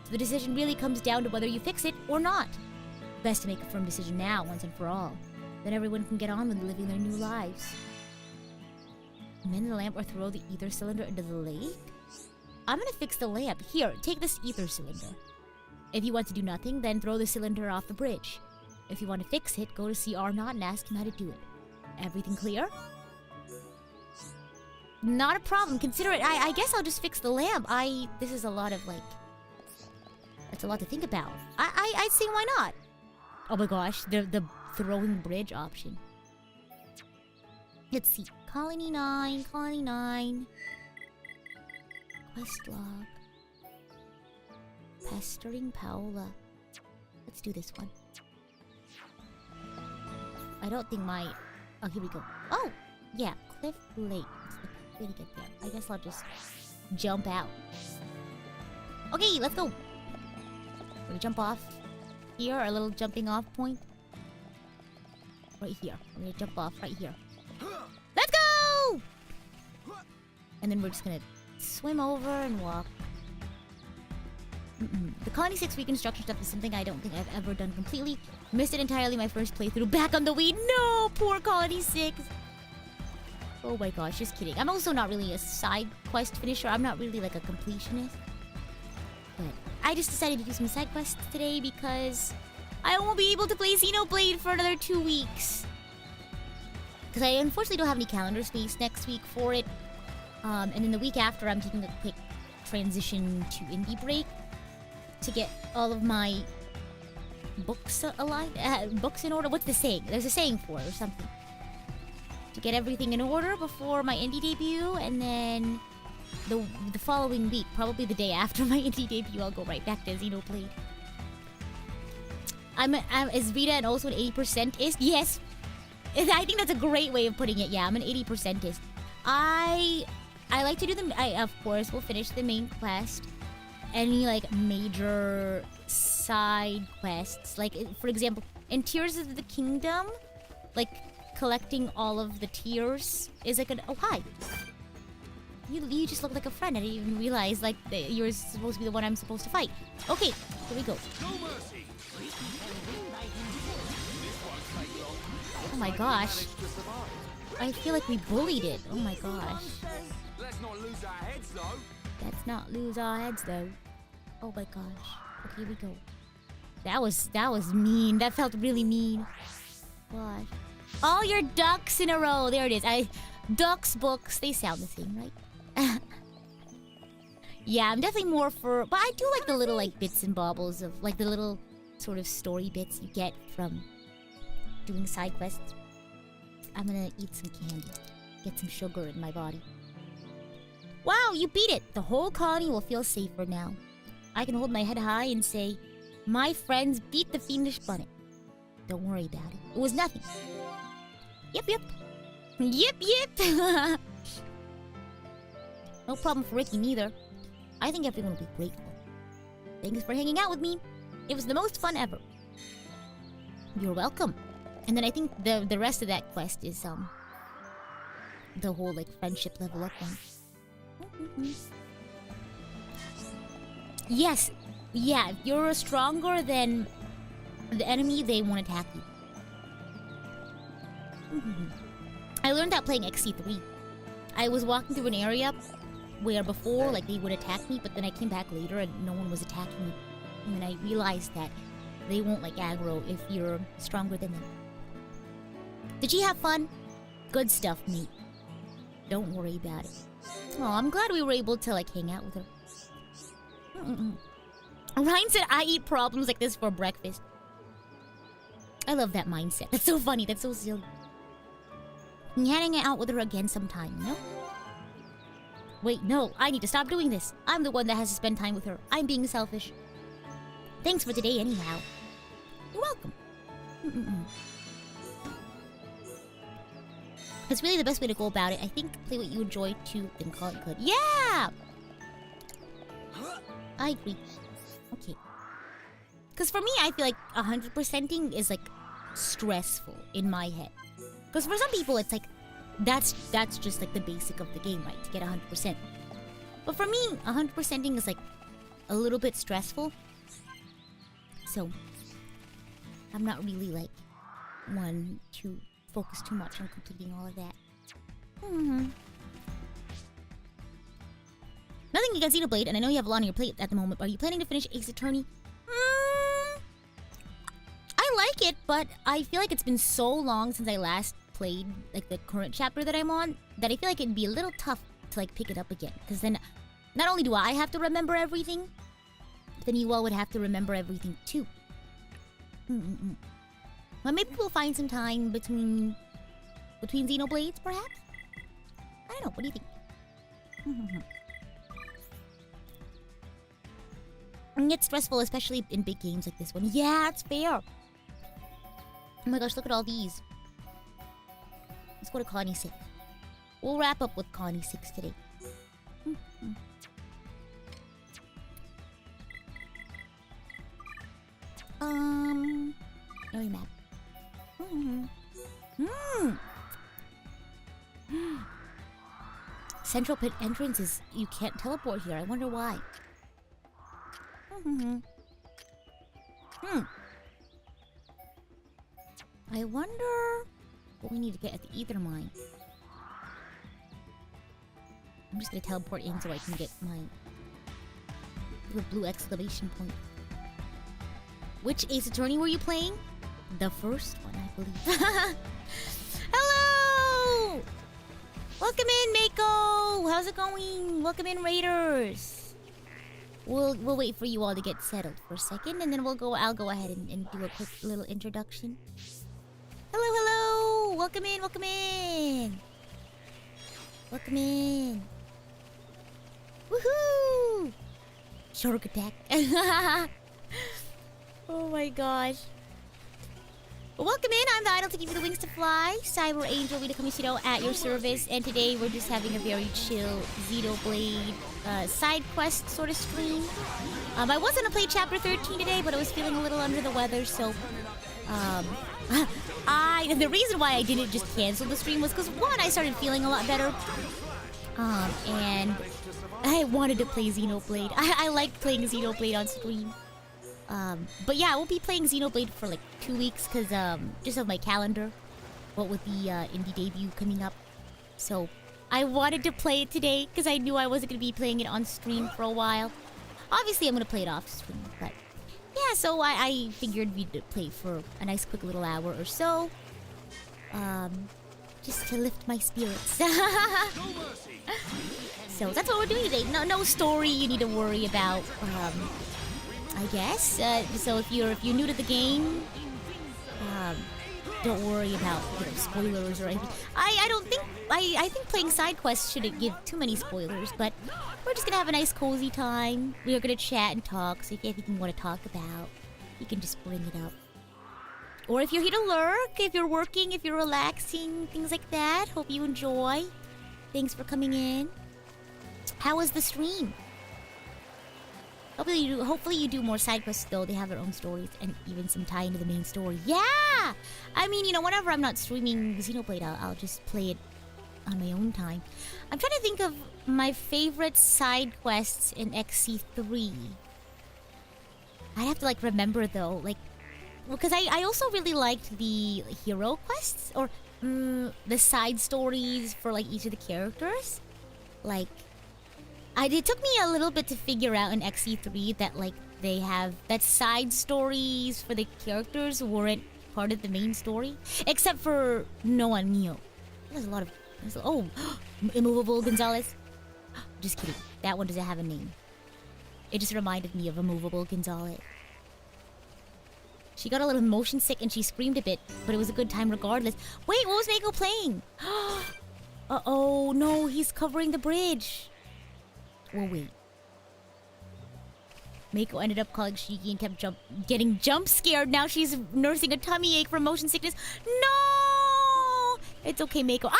So the decision really comes down to whether you fix it or not. Best to make a firm decision now, once and for all. Then everyone can get on with living their new lives. Mend the lamp or throw the ether cylinder into the lake? I'm gonna fix the lamp. Here, take this ether cylinder. If you want to do nothing, then throw the cylinder off the bridge. If you want to fix it, go to see Arnott and ask him how to do it. Everything clear? Not a problem. Consider it. I guess I'll just fix the lamp. This is a lot of, like... That's a lot to think about. I'd say why not? Oh my gosh, the throwing bridge option. Let's see. Colony 9, Colony 9. Quest log. Pestering Paola. Let's do this one. I don't think my... Oh, here we go. Oh! Yeah, Cliff Lake. Way to get there. I guess I'll just jump out. Okay, let's go. We jump off here, our little jumping off point. Right here. I'm gonna jump off right here. Let's go! And then we're just gonna swim over and walk. The Colony 6 reconstruction stuff is something I don't think I've ever done completely. Missed it entirely my first playthrough. Back on the Wii. No! Poor Colony 6. Oh my gosh, just kidding. I'm also not really a side quest finisher. I'm not really like a completionist. But I just decided to do some side quests today because I won't be able to play Xenoblade for another 2 weeks. Because I unfortunately don't have any calendar space next week for it. And then the week after, I'm taking a quick transition to indie break to get all of my books aligned, books in order. What's the saying? There's a saying for it or something. To get everything in order before my indie debut, and then the following week, probably the day after my indie debut, I'll go right back to Xenoblade. Is Rita and also an 80%ist? Yes! I think that's a great way of putting it. Yeah, I'm an 80%ist. I like to do them. I, of course, will finish the main quest. Any, like, major side quests. Like, for example, in Tears of the Kingdom, like, collecting all of the tears is like an... Oh, hi! You just look like a friend. I didn't even realize like that you're supposed to be the one I'm supposed to fight. Okay, here we go. Oh my gosh. I feel like we bullied it. Oh my gosh. Let's not lose our heads, though. Let's not lose our heads though. Oh my gosh. Okay, here we go. That was mean. That felt really mean. Gosh. All your ducks in a row. There it is. Ducks books. They sound the same, right? Yeah, I'm definitely more for... But I do like the little like bits and baubles of... Like the little sort of story bits you get from doing side quests. I'm gonna eat some candy. Get some sugar in my body. Wow, you beat it! The whole colony will feel safer now. I can hold my head high and say, my friends beat the fiendish bunny. Don't worry about it. It was nothing. Yep, yep. Yep, yep. No problem for Ricky neither. I think everyone will be grateful. Thanks for hanging out with me. It was the most fun ever. You're welcome. And then I think the rest of that quest is the whole like friendship level up one. Yes. Yeah, if you're stronger than the enemy, they won't attack you. I learned that playing XC3. I was walking through an area where before, like, they would attack me, but then I came back later and no one was attacking me. And then I realized that they won't, like, aggro if you're stronger than them. Did she have fun? Good stuff, mate. Don't worry about it. Oh, I'm glad we were able to, like, hang out with her. Ryan said, I eat problems like this for breakfast. I love that mindset. That's so funny. That's so silly. I'm hanging out with her again sometime, you know? Wait, no. I need to stop doing this. I'm the one that has to spend time with her. I'm being selfish. Thanks for today anyhow. You're welcome. It's really the best way to go about it. I think play what you enjoy to then call it good. Yeah! I agree. Okay. Because for me, I feel like 100%ing is like stressful in my head. Because for some people, it's like that's just like the basic of the game, right? To get 100%. But for me, 100%ing is like a little bit stressful. So I'm not really like one to focus too much on completing all of that. Nothing against Xenoblade, and I know you have a lot on your plate at the moment. Are you planning to finish Ace Attorney? I like it, but I feel like it's been so long since I last played like the current chapter that I'm on that I feel like it'd be a little tough to like pick it up again. Because then, not only do I have to remember everything, but then you all would have to remember everything too. Well, maybe we'll find some time between Xenoblades, perhaps? I don't know. What do you think? And it's stressful, especially in big games like this one. Yeah, it's fair. Oh my gosh, look at all these. Let's go to Connie 6. We'll wrap up with Connie 6 today. No, you're mad. Central pit entrance is... You can't teleport here. I wonder why. I wonder what we need to get at the ether mine. I'm just gonna teleport in so I can get my little blue exclamation point. Which Ace Attorney were you playing? The first one, I believe. Hello! Welcome in, Mako! How's it going? Welcome in, Raiders! We'll wait for you all to get settled for a second, and then I'll go ahead and do a quick little introduction. Hello, hello! Welcome in, welcome in! Welcome in! Woohoo! Shark attack. Oh my gosh. Well, welcome in, I'm the idol to give you the wings to fly. Cyber Angel Rita Kamishiro at your service, and today we're just having a very chill Xenoblade side quest sort of stream. I was gonna play chapter 13 today, but I was feeling a little under the weather, so the reason why I didn't just cancel the stream was because one, I started feeling a lot better, And I wanted to play Xenoblade. I like playing Xenoblade on stream. But yeah, I won't be playing Xenoblade for like 2 weeks because just of my calendar. What with the indie debut coming up. So I wanted to play it today because I knew I wasn't going to be playing it on stream for a while. Obviously, I'm going to play it off stream, but yeah, so I figured we'd play for a nice quick little hour or so. Just to lift my spirits. So that's what we're doing today. No story you need to worry about, I guess. So if you're new to the game, don't worry about spoilers or anything. I think playing side quests shouldn't give too many spoilers, but we're just gonna have a nice cozy time. We're gonna chat and talk, so if you have anything you want to talk about, you can just bring it up. Or if you're here to lurk, if you're working, if you're relaxing, things like that, hope you enjoy. Thanks for coming in. How was the stream? Hopefully you do more side quests though. They have their own stories and even some tie into the main story. Yeah! I mean, whenever I'm not streaming Xenoblade, I'll just play it on my own time. I'm trying to think of my favorite side quests in XC3. I'd have to remember though, because I also really liked the hero quests or the side stories for each of the characters. It took me a little bit to figure out in XE3 that they have that side stories for the characters weren't part of the main story, except for Noah and Mio. There's a lot of Immovable Gonzalez. Just kidding. That one doesn't have a name. It just reminded me of Immovable Gonzalez. She got a little motion sick and she screamed a bit, but it was a good time regardless. Wait, what was Mako playing? Uh-oh, no, he's covering the bridge. Well, wait. Mako ended up calling Shiki and kept getting jump scared. Now she's nursing a tummy ache from motion sickness. No! It's okay, Mako. He's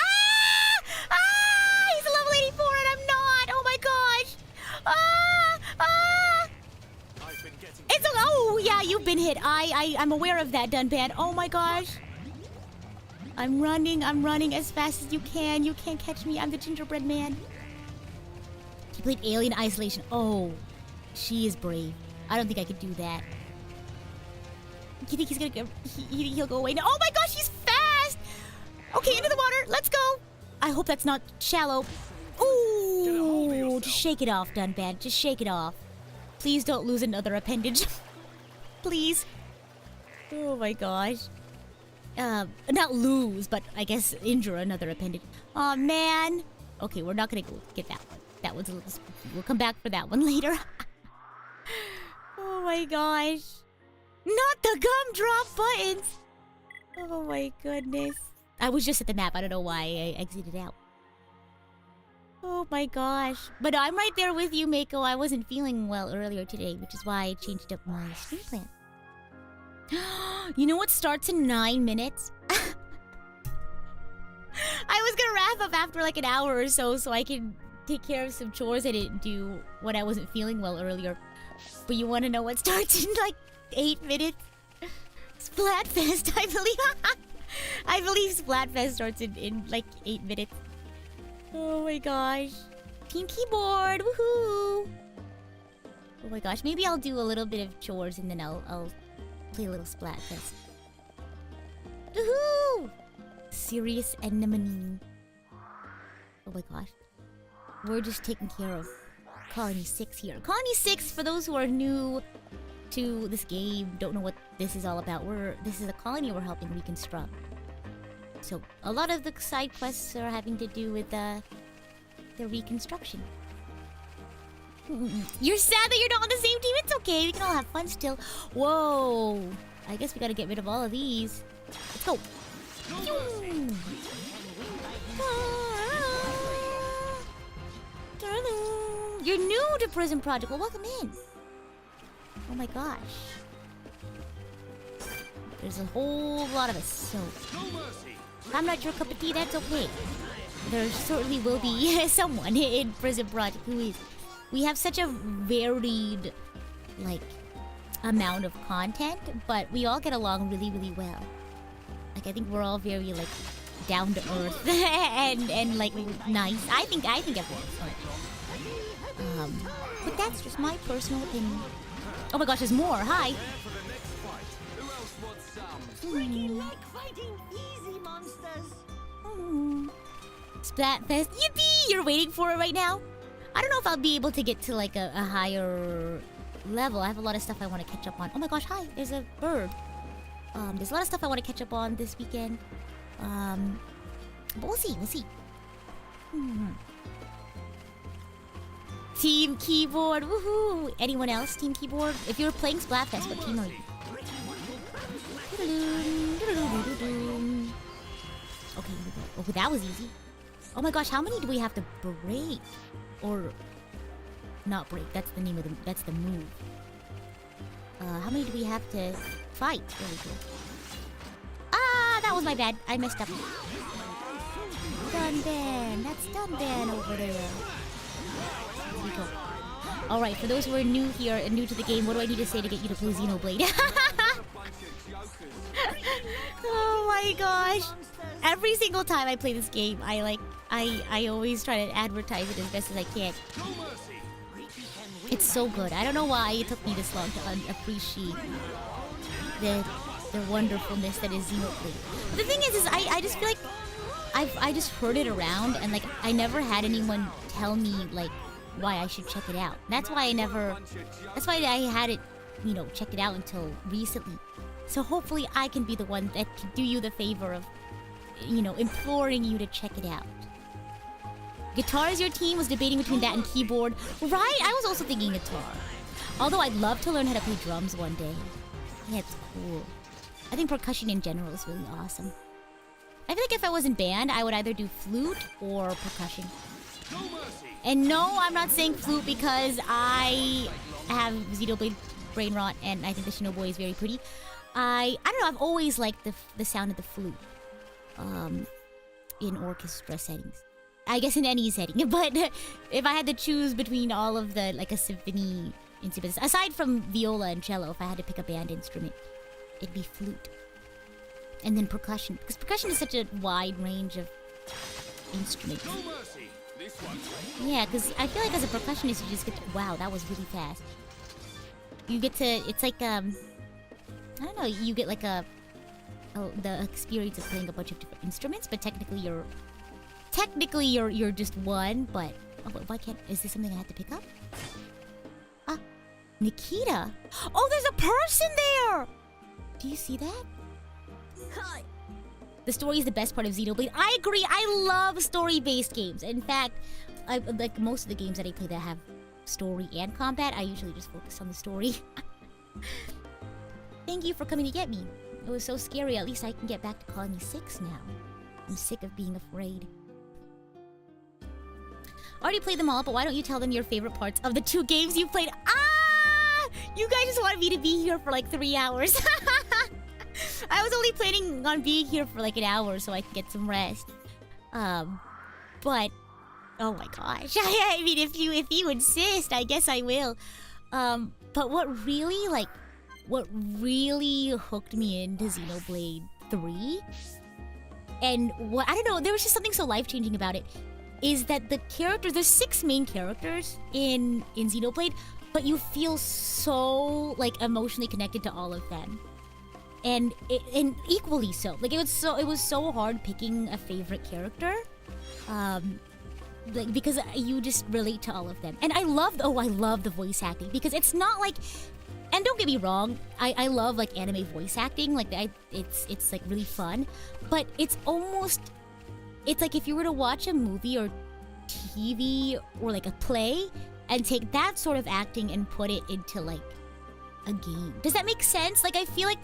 a level 84 and I'm not! Oh my gosh! Oh, yeah, you've been hit. I'm aware of that, Dunban. Oh my gosh. I'm running as fast as you can. You can't catch me. I'm the gingerbread man. He played Alien Isolation. Oh, she is brave. I don't think I could do that. You think he's gonna go? He'll go away now. Oh my gosh, he's fast! Okay, into the water. Let's go. I hope that's not shallow. Ooh, just shake it off, Dunban. Just shake it off. Please don't lose another appendage. Please. Oh my gosh. Not lose, but I guess injure another appendage. Oh man. Okay, we're not gonna go get that one. That one's a little spooky. We'll come back for that one later. Oh my gosh. Not the gumdrop buttons! Oh my goodness. I was just at the map. I don't know why I exited out. Oh my gosh. But I'm right there with you, Mako. I wasn't feeling well earlier today, which is why I changed up my stream plan. You know what starts in 9 minutes? I was gonna wrap up after an hour or so I could take care of some chores I didn't do when I wasn't feeling well earlier. But you want to know what starts in 8 minutes? Splatfest, I believe. I believe Splatfest starts in 8 minutes. Oh my gosh. Team keyboard, woohoo! Oh my gosh, maybe I'll do a little bit of chores and then I'll play a little Splatfest. Woohoo! Serious anemone. Oh my gosh. We're just taking care of Colony 6 here. Colony 6, for those who are new to this game, don't know what this is all about. This is a colony we're helping reconstruct. So, a lot of the side quests are having to do with the reconstruction. You're sad that you're not on the same team? It's okay, we can all have fun still. Whoa! I guess we gotta get rid of all of these. Let's go! You're new to PRISM Project. Well, welcome in. Oh my gosh. There's a whole lot of us, so... I'm not your cup of tea, that's okay. There certainly will be someone in PRISM Project who is. We have such a varied, amount of content, but we all get along really, really well. I think we're all very, down to earth and like nice. I think everyone's fun. But that's just my personal opinion. Oh my gosh, there's more. Hi. Splatfest. Yippee! You're waiting for it right now? I don't know if I'll be able to get to like a higher level. I have a lot of stuff I want to catch up on. Oh my gosh, hi. There's a bird. There's a lot of stuff I want to catch up on this weekend. But we'll see. Team keyboard, woohoo! Anyone else? Team keyboard? If you're playing Splatfest, what team are you? Okay, here we go. Okay, that was easy. Oh my gosh, how many do we have to break? Or not break? That's the name of that's the move. How many do we have to fight? There we go. Ah, that was my bad. I messed up. Dunban. That's Dunban over there. Here we go. Alright, for those who are new here and new to the game, what do I need to say to get you to play Xenoblade? Oh my gosh. Every single time I play this game, I always try to advertise it as best as I can. It's so good. I don't know why it took me this long to appreciate the wonderfulness that is Xenoblade. But the thing is I just feel like I just heard it around and like I never had anyone tell me like why I should check it out. That's why I hadn't, checked it out until recently. So hopefully I can be the one that can do you the favor of, imploring you to check it out. Guitar is your team? Was debating between that and keyboard. Right? I was also thinking guitar. Although I'd love to learn how to play drums one day. Yeah, it's cool. I think percussion in general is really awesome. I feel like if I was in band, I would either do flute or percussion. And no, I'm not saying flute because I have Xenoblade brain rot and I think the Shinoboy is very pretty. I don't know, I've always liked the sound of the flute. In orchestra settings. I guess in any setting, but if I had to choose between all of the, like a symphony instruments, aside from viola and cello, if I had to pick a band instrument, it'd be flute. And then percussion, because percussion is such a wide range of instruments. Yeah, because I feel like as a percussionist, you just get to, wow, that was really fast. You get to, it's like, I don't know, you get like the experience of playing a bunch of different instruments, but technically you're just one, but why can't, is this something I have to pick up? Ah, Nikita. Oh, there's a person there! Do you see that? Hi. The story is the best part of Xenoblade. I agree, I love story-based games. In fact, like most of the games that I play that have story and combat, I usually just focus on the story. Thank you for coming to get me. It was so scary, at least I can get back to Colony 6 now. I'm sick of being afraid. Already played them all, but why don't you tell them your favorite parts of the 2 games you played? Ah! You guys just wanted me to be here for like 3 hours. I was only planning on being here for like an hour so I could get some rest. But oh my gosh. I mean, if you insist, I guess I will. But what really hooked me into Xenoblade 3, and what, I don't know, there was just something so life-changing about it, is that the characters, there's 6 main characters in Xenoblade, but you feel so like emotionally connected to all of them. And equally so. Like it was so hard picking a favorite character. Like because you just relate to all of them. And I love the voice acting, because it's not like, and don't get me wrong, I love like anime voice acting, like it's like really fun, but it's like if you were to watch a movie or TV or like a play and take that sort of acting and put it into like a game. Does that make sense? Like I feel like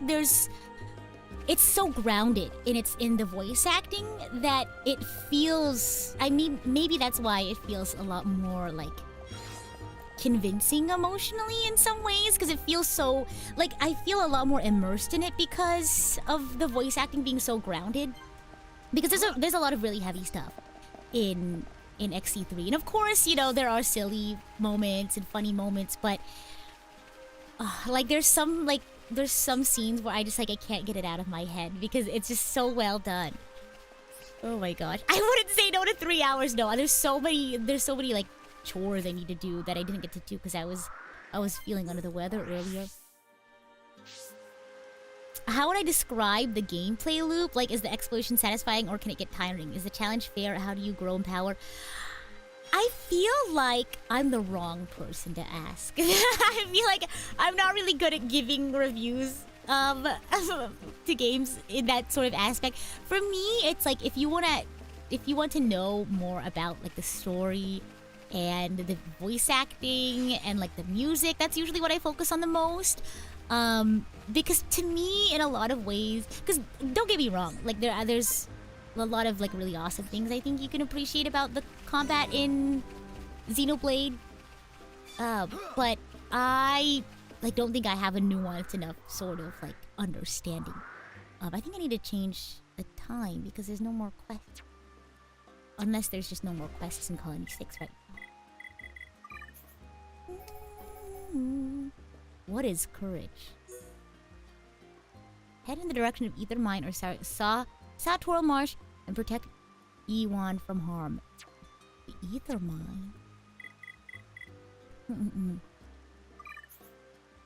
it's so grounded in the voice acting that it feels, I mean, maybe that's why it feels a lot more like convincing emotionally in some ways, because it feels so, like, I feel a lot more immersed in it because of the voice acting being so grounded. Because there's a lot of really heavy stuff in XC3, and of course, there are silly moments and funny moments, but like there's some scenes where I just like I can't get it out of my head because it's just so well done. Oh my gosh. I wouldn't say no to 3 hours. No, there's so many like chores I need to do that I didn't get to do because I was feeling under the weather earlier. How would I describe the gameplay loop? Like, is the exploration satisfying or can it get tiring? Is the challenge fair? How do you grow in power? I feel like I'm the wrong person to ask. I feel like I'm not really good at giving reviews to games in that sort of aspect. For me, it's like if you want to know more about like the story and the voice acting and like the music, that's usually what I focus on the most. Because to me, in a lot of ways, because don't get me wrong, like there's a lot of like really awesome things I think you can appreciate about the combat in Xenoblade. But I like don't think I have a nuanced enough sort of like understanding. I think I need to change the time because there's no more quests. Unless there's just no more quests in Colony 6 right now. What is courage? Head in the direction of either mine or Satorl Marsh and protect Ewan from harm. The ether mine?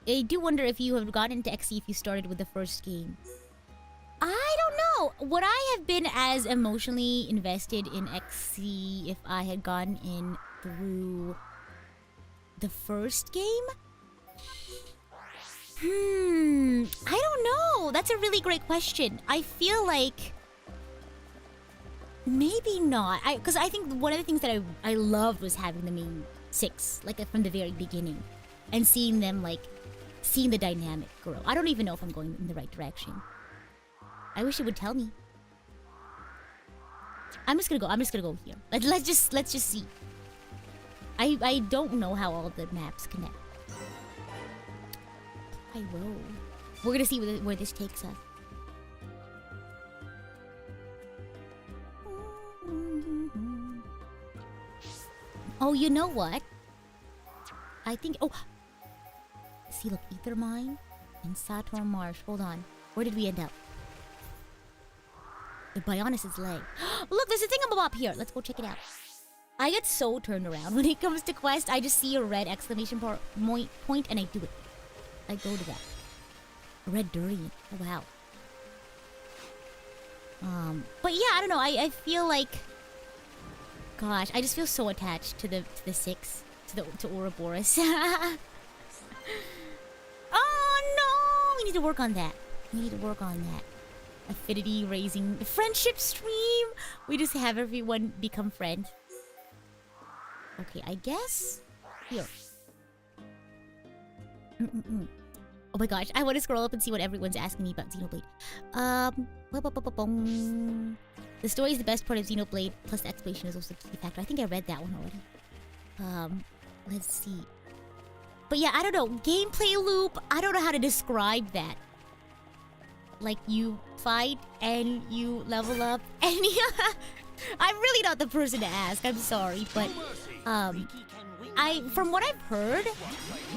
I do wonder if you have gotten into XE if you started with the first game. I don't know. Would I have been as emotionally invested in XE if I had gotten in through the first game? I don't know. That's a really great question. I feel like maybe not. Because I think one of the things that I loved was having the main 6, like from the very beginning, and seeing them seeing the dynamic grow. I don't even know if I'm going in the right direction. I wish it would tell me. I'm just gonna go here. Let's just see. I don't know how all the maps connect. I will. We're gonna see where this takes us. Oh, you know what? I think... Oh! See, look. Ether Mine and Satorl Marsh. Hold on. Where did we end up? The Bionis' leg. Look, there's a thingamabob here. Let's go check it out. I get so turned around when it comes to quest. I just see a red exclamation point and I do it. I go to that. A red durian. Oh, wow. But yeah, I don't know. I feel like... Gosh, I just feel so attached to the 6. To Ouroboros. Oh, no! We need to work on that. Affinity raising friendship stream. We just have everyone become friends. Okay, I guess here. Oh my gosh, I want to scroll up and see what everyone's asking me about Xenoblade. The story is the best part of Xenoblade, plus the exploration is also a key factor. I think I read that one already. Let's see. But yeah, I don't know. Gameplay loop, I don't know how to describe that. Like, you fight and you level up and you... I'm really not the person to ask, I'm sorry, but... From what I've heard,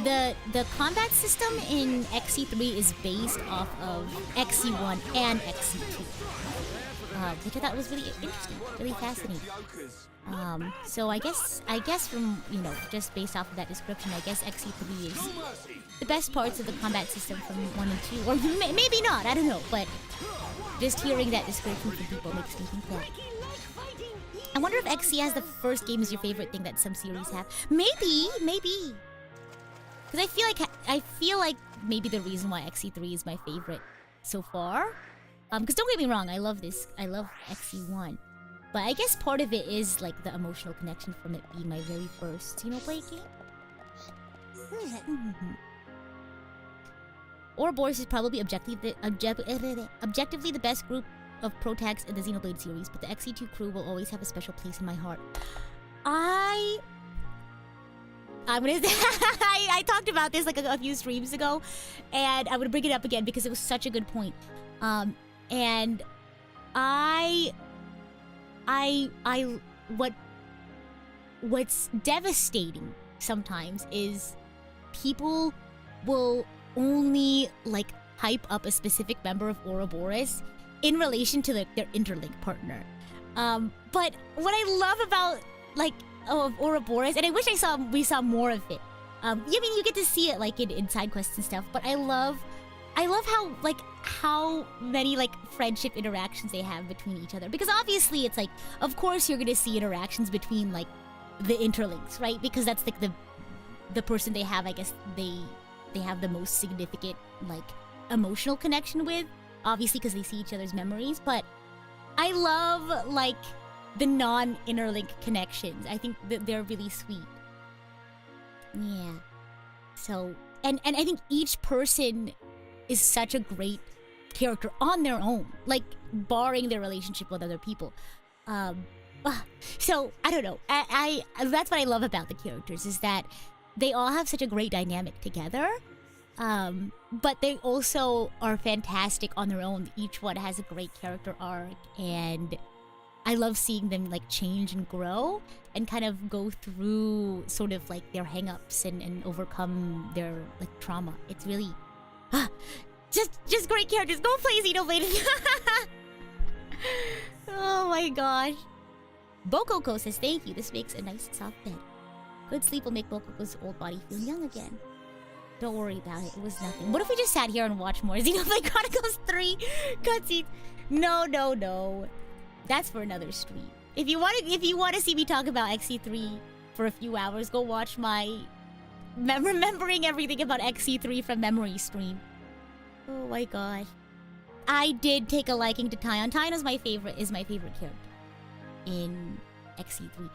the combat system in XE3 is based off of XE1 and XE2. Which I thought was really interesting, really fascinating. So I guess from, just based off of that description, I guess XE3 is the best parts of the combat system from 1 and 2. Or maybe not, I don't know, but just hearing that description from people makes me think that. I wonder if XE as the first game is your favorite thing that some series have. Maybe. Because I feel like maybe the reason why XE3 is my favorite so far. Because don't get me wrong, I love this. I love XE1. But I guess part of it is like the emotional connection from it being my very first Xenoblade game. Ouroboros is probably objectively the best group of protags in the Xenoblade series, but the XE2 crew will always have a special place in my heart. I'm gonna I talked about this like a few streams ago, and I'm gonna bring it up again because it was such a good point. And what's devastating sometimes is people will only like hype up a specific member of Ouroboros in relation to their interlink partner. But what I love about like Ouroboros, and I wish we saw more of it. I mean, you get to see it like in side quests and stuff. But I love how many like friendship interactions they have between each other. Because obviously, it's like, of course, you're gonna see interactions between like the interlinks, right? Because that's like the person they have. I guess they have the most significant like emotional connection with. Obviously, because they see each other's memories. But I love like the non-interlink connections. I think that they're really sweet. Yeah. So, and I think each person is such a great character on their own, like barring their relationship with other people. So I don't know. I that's what I love about the characters, is that they all have such a great dynamic together. But they also are fantastic on their own. Each one has a great character arc, and I love seeing them like change and grow and kind of go through sort of like their hang-ups and overcome their like trauma. It's really just great characters. Go play Xenoblade. Oh my gosh. Bokoko says, thank you. This makes a nice soft bed. Good sleep will make Bokoko's old body feel young again. Don't worry about it. It was nothing. What if we just sat here and watched more Xenoblade Chronicles 3 cutscenes? No. That's for another stream. If you want to see me talk about XC3 for a few hours, go watch my remembering everything about XC3 from memory stream. Oh my gosh. I did take a liking to Taion. Taion is my favorite character in XC3.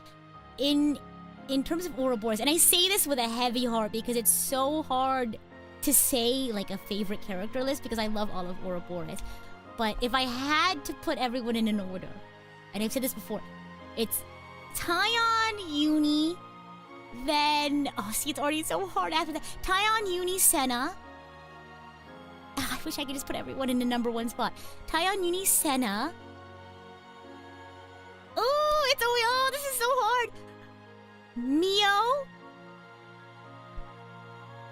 In terms of Ouroboros, and I say this with a heavy heart because it's so hard to say like a favorite character list because I love all of Ouroboros. But if I had to put everyone in an order, and I've said this before, it's Taion, Uni, then it's already so hard after that. Taion, Uni, Sena. I wish I could just put everyone in the number one spot. Taion, Uni, Sena. Oh, this is so hard. Mio,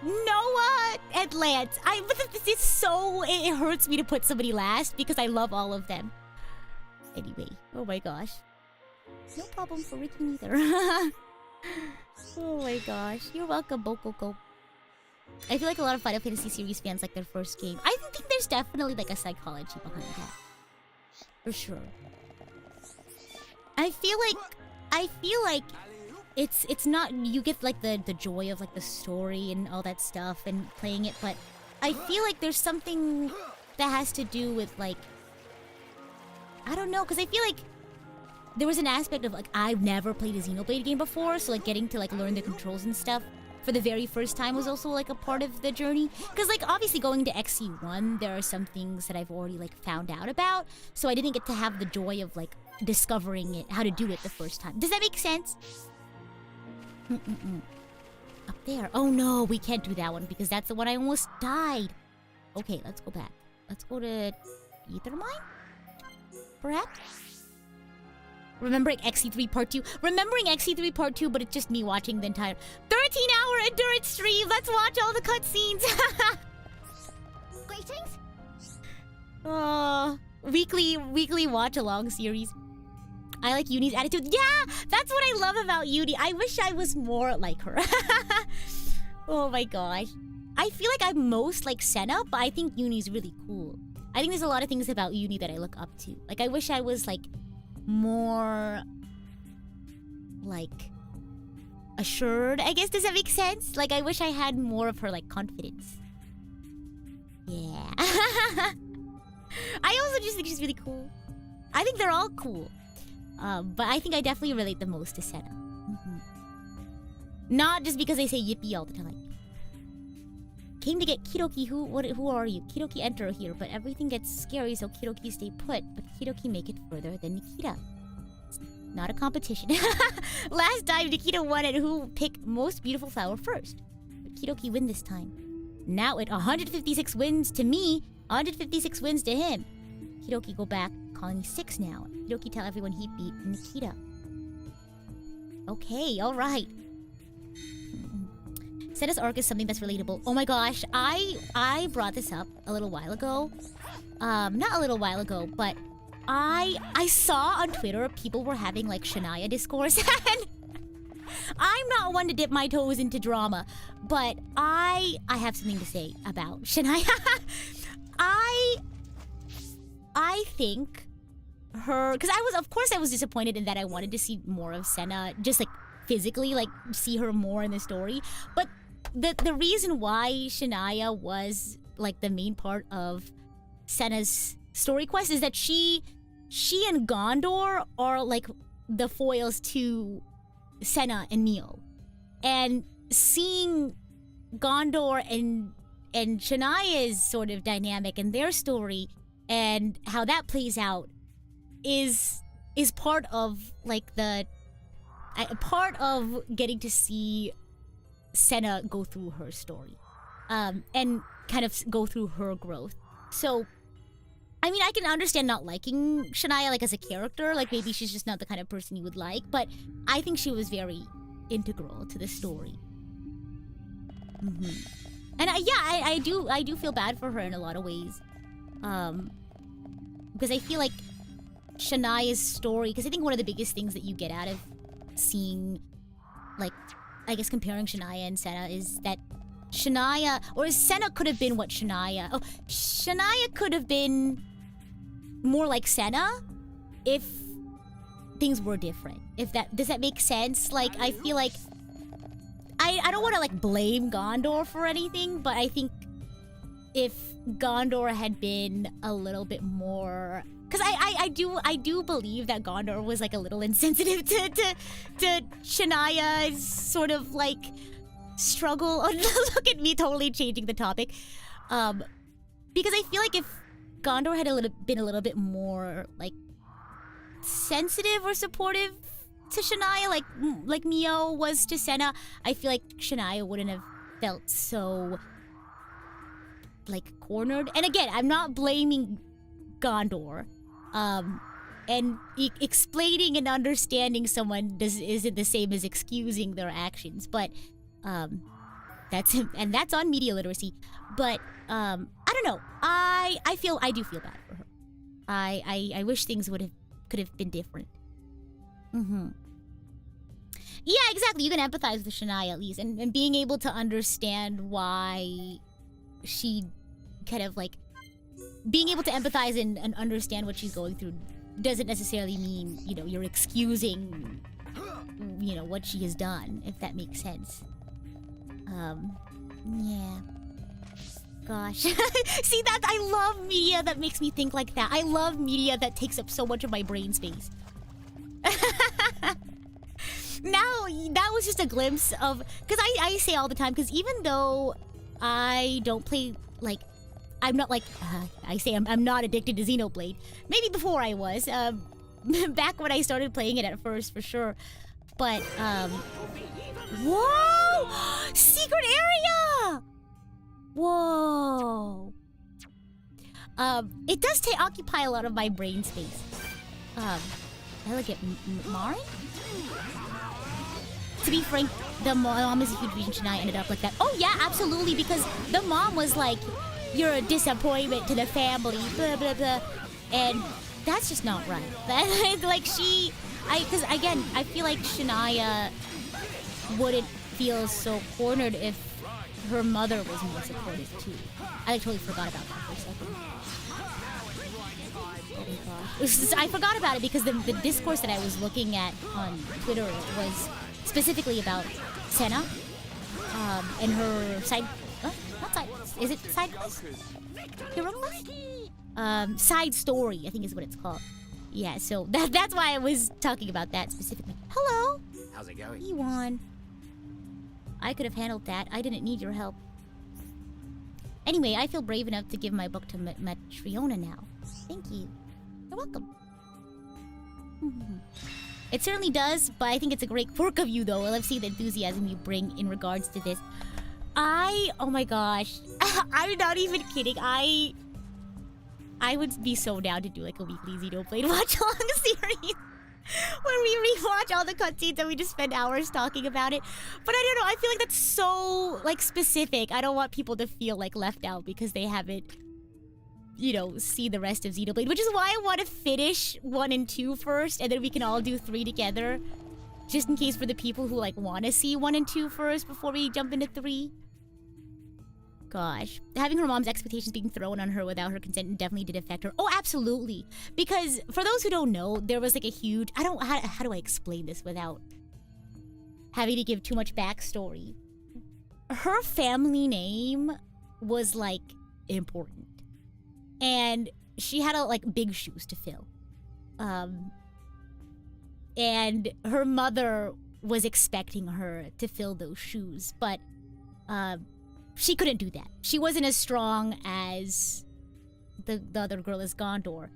Noah, and Lance. It hurts me to put somebody last because I love all of them. Anyway, oh my gosh. No problem for Ricky neither. Oh my gosh. You're welcome, Bokoko. I feel like a lot of Final Fantasy series fans like their first game. I think there's definitely like a psychology behind that. For sure. I feel like it's not, you get like the joy of like the story and all that stuff and playing it, but I feel like there's something that has to do with like, I don't know, because I feel like there was an aspect of like, I've never played a Xenoblade game before, so like getting to like learn the controls and stuff for the very first time was also like a part of the journey. Because like obviously going to XC1, there are some things that I've already like found out about, so I didn't get to have the joy of like discovering it, how to do it the first time. Does that make sense? Up there. Oh no, we can't do that one because that's the one I almost died. Okay, let's go back. Let's go to Ether Mine? Perhaps? Remembering XC3 Part 2. Remembering XC3 Part 2, but it's just me watching the entire 13-hour endurance stream. Let's watch all the cutscenes. Greetings. Oh, weekly watch-along series. I like Uni's attitude. Yeah, that's what I love about Uni. I wish I was more like her. Oh my gosh. I feel like I'm most like Sena, but I think Uni's really cool. I think there's a lot of things about Uni that I look up to. Like, I wish I was like more like assured, I guess. Does that make sense? Like, I wish I had more of her like confidence. Yeah. I also just think she's really cool. I think they're all cool. But I think I definitely relate the most to Sena. Not just because they say yippee all the time. Came to get Kidoki. Who are you? Kidoki enter here, but everything gets scary, so Kidoki stay put. But Kidoki make it further than Nikita. It's not a competition. Last time Nikita won it. Who picked most beautiful flower first? But Kidoki win this time. Now it 156 wins to me, 156 wins to him. Kidoki go back. Colony 6 now. Kidoki tell everyone he beat Nikita. Okay, alright. Sena's arc is something that's relatable. Oh my gosh, I brought this up a little while ago. Not a little while ago, but I saw on Twitter people were having like Shania discourse, and I'm not one to dip my toes into drama, but I have something to say about Shania. I think her, because I was disappointed in that I wanted to see more of Sena, just like physically, like see her more in the story. But the reason why Shania was like the main part of Sena's story quest is that she and Gondor are like the foils to Sena and Neo, and seeing Gondor and Shania's sort of dynamic and their story and how that plays out is part of like part of getting to see Sena go through her story, and kind of go through her growth. So I mean, I can understand not liking Shania like as a character, like maybe she's just not the kind of person you would like, but I think she was very integral to the story. And I do feel bad for her in a lot of ways, because I feel like Shania's story, because I think one of the biggest things that you get out of seeing, like, I guess comparing Shania and Sena is that Shania, or Sena could have been what Shania could have been more like Sena if things were different. Does that make sense? Like, I feel like I don't want to like blame Gondor for anything, but I think if Gondor had been a little bit more, because I do believe that Gondor was like a little insensitive to Shania's sort of like struggle. Look at me totally changing the topic, because I feel like if Gondor had been a little bit more like sensitive or supportive to Shania, like Neo was to Sena, I feel like Shania wouldn't have felt so like cornered. And again, I'm not blaming Gondor, and explaining and understanding someone isn't the same as excusing their actions, but that's on media literacy. But I don't know, I do feel bad for her. I wish things could have been different. Yeah, exactly. You can empathize with Shania at least, and being able to understand why she kind of like being able to empathize and understand what she's going through doesn't necessarily mean, you know, you're excusing, you know, what she has done, if that makes sense. Yeah. Gosh. See, that I love media that makes me think like that. I love media that takes up so much of my brain space. Now, that was just a glimpse of, because I say all the time, because even though I don't play, like, I'm not like, I'm not addicted to Xenoblade. Maybe before I was, back when I started playing it at first, for sure. But, whoa! Secret area! Whoa! It does occupy a lot of my brain space. I look at Marin? To be frank, the mom is a huge reason Shania ended up like that. Oh yeah, absolutely, because the mom was like, you're a disappointment to the family, blah, blah, blah. And that's just not right. Like, because again, I feel like Shania wouldn't feel so cornered if her mother was more supportive too. I totally forgot about that for a second. Oh my gosh. I forgot about it because the discourse that I was looking at on Twitter was specifically about Sena, and her side... not side... Is it side quest? Hero quest? Side story, I think is what it's called. Yeah, so that's why I was talking about that specifically. Hello! How's it going? Ewan. I could have handled that. I didn't need your help. Anyway, I feel brave enough to give my book to Matriona now. Thank you. You're welcome. It certainly does, but I think it's a great quirk of you, though. I love seeing the enthusiasm you bring in regards to this. Oh my gosh. I'm not even kidding. I would be so down to do like a weekly Xenoblade watch-along series where we rewatch all the cutscenes and we just spend hours talking about it. But I don't know, I feel like that's so like specific. I don't want people to feel like left out because they haven't you know, see the rest of Xenoblade, which is why I want to finish 1 and 2 first, and then we can all do 3 together. Just in case for the people who, like, want to see 1 and 2 first before we jump into 3. Gosh. Having her mom's expectations being thrown on her without her consent definitely did affect her. Oh, absolutely. Because, for those who don't know, there was, like, a huge... How do I explain this without having to give too much backstory? Her family name was, like, important. And she had, like, big shoes to fill. And her mother was expecting her to fill those shoes, but she couldn't do that. She wasn't as strong as the other girl as Gondor.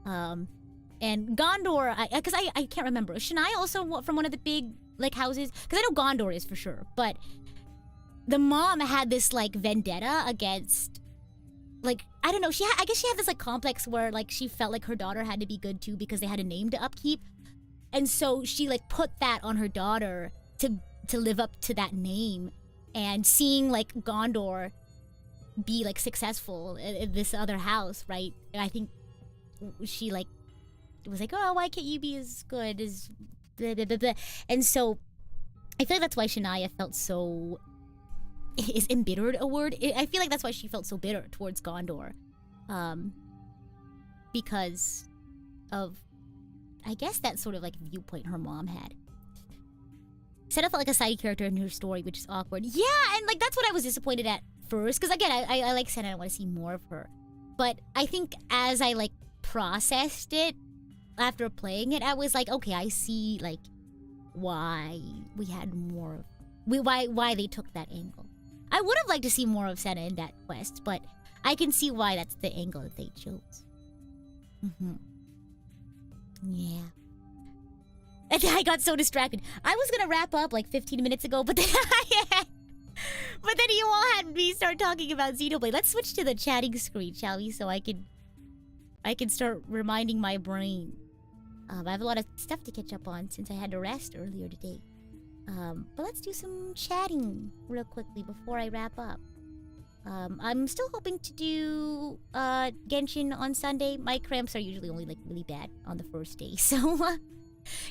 And Gondor, because I can't remember. Is Shania also from one of the big, like, houses? Because I know Gondor is for sure, but the mom had this, like, vendetta against, like, I don't know, I guess she had this, like, complex where, like, she felt like her daughter had to be good too because they had a name to upkeep. And so she, like, put that on her daughter to live up to that name. And seeing, like, Gondor be, like, successful in this other house, right? I think she, like, was like, oh, why can't you be as good as blah, blah, blah, blah. And so I feel like that's why Shania felt so... Is embittered a word? I feel like that's why she felt so bitter towards Gondor. Because of, I guess, that sort of, like, viewpoint her mom had. Sena felt like a side character in her story, which is awkward. Yeah, and, like, that's what I was disappointed at first. Because, again, I like Sena, I want to see more of her. But I think as I, like, processed it after playing it, I was like, okay, I see, like, why we had more of... Why they took that angle. I would have liked to see more of Sena in that quest, but I can see why that's the angle that they chose. Yeah. And I got so distracted. I was gonna wrap up like 15 minutes ago, but then but then you all had me start talking about Xenoblade. Let's switch to the chatting screen, shall we? So I can start reminding my brain. I have a lot of stuff to catch up on since I had to rest earlier today. But let's do some chatting real quickly before I wrap up. I'm still hoping to do Genshin on Sunday. My cramps are usually only like really bad on the first day, so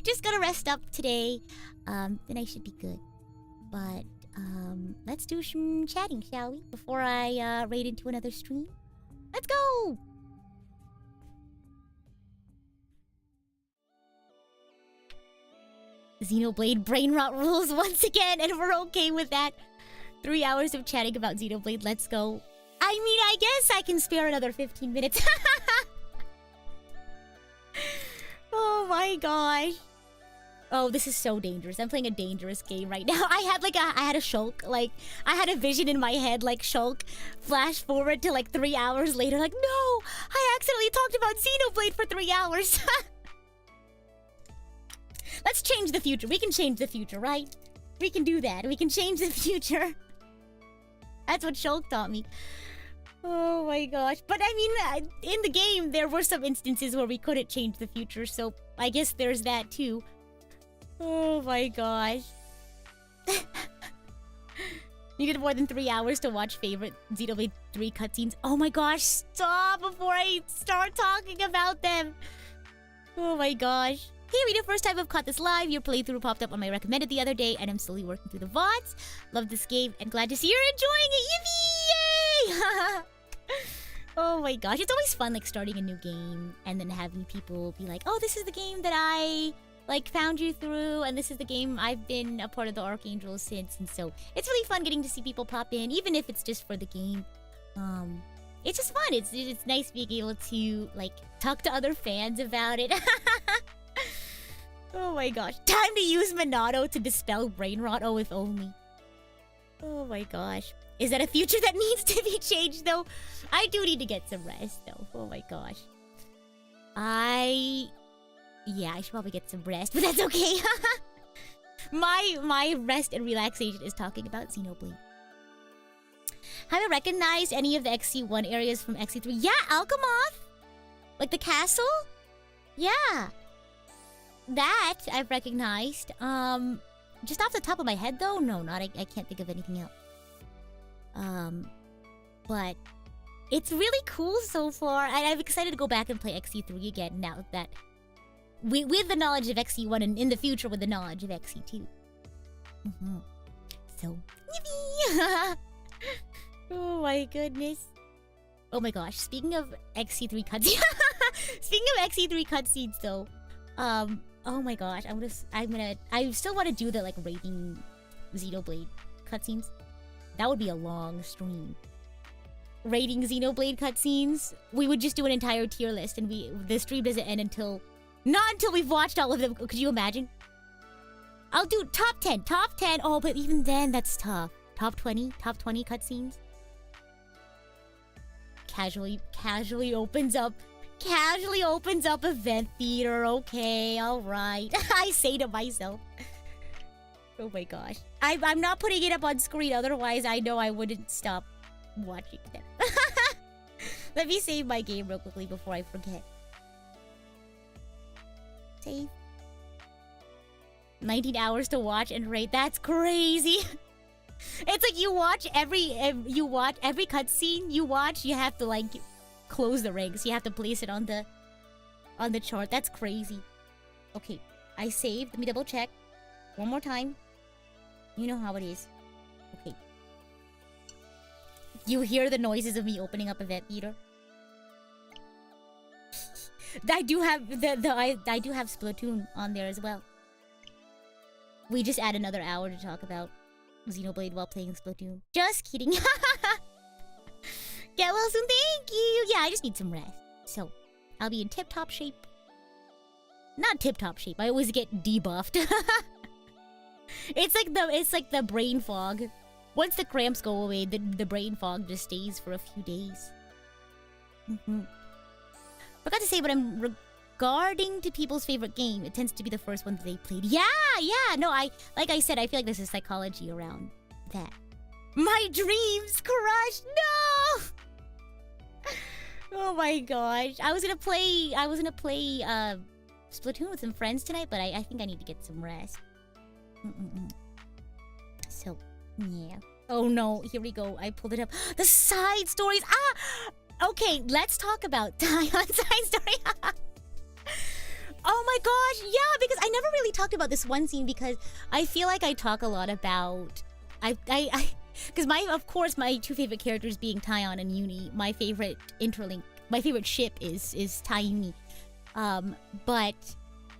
just gotta rest up today. Then I should be good. But let's do some chatting, shall we? Before I raid into another stream. Let's go! Xenoblade brain rot rules once again, and we're okay with that. 3 hours of chatting about Xenoblade, let's go. I mean, I guess I can spare another 15 minutes. Oh my gosh. Oh, this is so dangerous. I'm playing a dangerous game right now. I had a shulk. Like, I had a vision in my head, like, shulk. Flash forward to, like, 3 hours later. Like, no! I accidentally talked about Xenoblade for 3 hours. Let's change the future. We can change the future, right? We can do that. We can change the future. That's what Shulk taught me. Oh my gosh. But I mean, in the game, there were some instances where we couldn't change the future, so I guess there's that too. Oh my gosh. Needed more than 3 hours to watch favorite Xenoblade 3 cutscenes. Oh my gosh, stop before I start talking about them. Oh my gosh. Hey Rita, first time I've caught this live. Your playthrough popped up on my recommended the other day, and I'm slowly working through the VODs. Love this game, and glad to see you're enjoying it. Yippee! Yay! Oh my gosh, it's always fun, like, starting a new game, and then having people be like, oh, this is the game that I, like, found you through, and this is the game I've been a part of the Archangel since, and so it's really fun getting to see people pop in, even if it's just for the game. It's just fun. It's nice being able to, like, talk to other fans about it. Oh my gosh. Time to use Monado to dispel brain rot. Oh, if only. Oh my gosh. Is that a future that needs to be changed, though? I do need to get some rest, though. Oh my gosh. Yeah, I should probably get some rest, but that's okay. My rest and relaxation is talking about Xenoblade. Have I recognized any of the XC1 areas from XC3? Yeah, Alchemoth! Like the castle? Yeah. That I've recognized. Just off the top of my head though, no, not I can't think of anything else. But It's really cool so far, and I'm excited to go back and play XE3 again now that with the knowledge of XE1 and in the future with the knowledge of XE2. So, yippee! Oh my goodness. Oh my gosh, speaking of XE3 cutscenes, though, oh my gosh, I still want to do the like rating Xenoblade cutscenes. That would be a long stream. Rating Xenoblade cutscenes, we would just do an entire tier list, and the stream doesn't end not until we've watched all of them. Could you imagine? I'll do top 10. Oh, but even then, that's tough. Top 20 cutscenes. Casually opens up event theater. Okay, all right. I say to myself. Oh my gosh. I'm not putting it up on screen, otherwise I know I wouldn't stop watching them. Let me save my game real quickly before I forget. Save. 19 hours to watch and rate. That's crazy. It's like you watch every cutscene you watch, you have to like close the ranks. You have to place it on the chart. That's crazy. Okay, I saved. Let me double check. One more time. You know how it is. Okay. You hear the noises of me opening up event theater? I do have I do have Splatoon on there as well. We just add another hour to talk about Xenoblade while playing Splatoon. Just kidding. Get well soon, thank you. Yeah, I just need some rest. So, I'll be in tip-top shape. Not tip-top shape. I always get debuffed. It's like the brain fog. Once the cramps go away, the brain fog just stays for a few days. Forgot to say, but regarding to people's favorite game, it tends to be the first one that they played. Yeah. No, like I said, I feel like there's a psychology around that. My dreams crushed. No. Oh my gosh. I was gonna play Splatoon with some friends tonight, but I think I need to get some rest. So, yeah. Oh no, here we go. I pulled it up. The side stories. Okay, let's talk about Taiwan's side story. Oh my gosh, yeah, because I never really talked about this one scene because I feel like I talk a lot about because my two favorite characters being Taion and Uni, my favorite ship is Tai Uni. But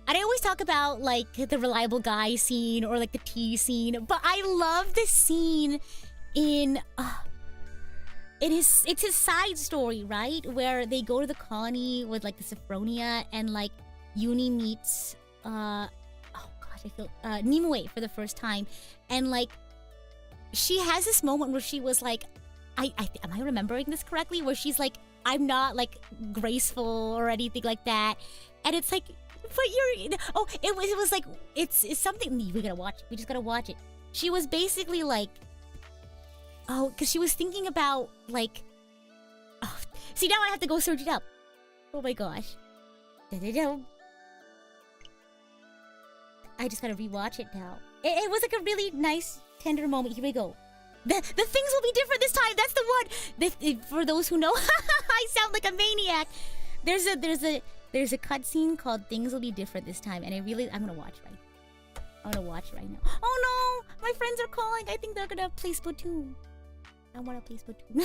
I always talk about like the reliable guy scene or like the tea scene, but I love this scene it's his side story, right? Where they go to the colony with like the Sophronia and like Uni meets Nimue for the first time, and like she has this moment where she was like, am I remembering this correctly? Where she's like, I'm not like graceful or anything like that, and it's like, but you're it was like it's something we gotta watch. We just gotta watch it. She was basically like, because she was thinking about like, see now I have to go search it up. Oh my gosh. I just gotta rewatch it now. It was like a really nice, tender moment. Here we go. The things will be different this time. That's the one. For those who know, I sound like a maniac. There's a cutscene called "Things Will Be Different This Time," and I'm gonna watch right now. Oh no, my friends are calling. I think they're gonna play Splatoon. I wanna play Splatoon.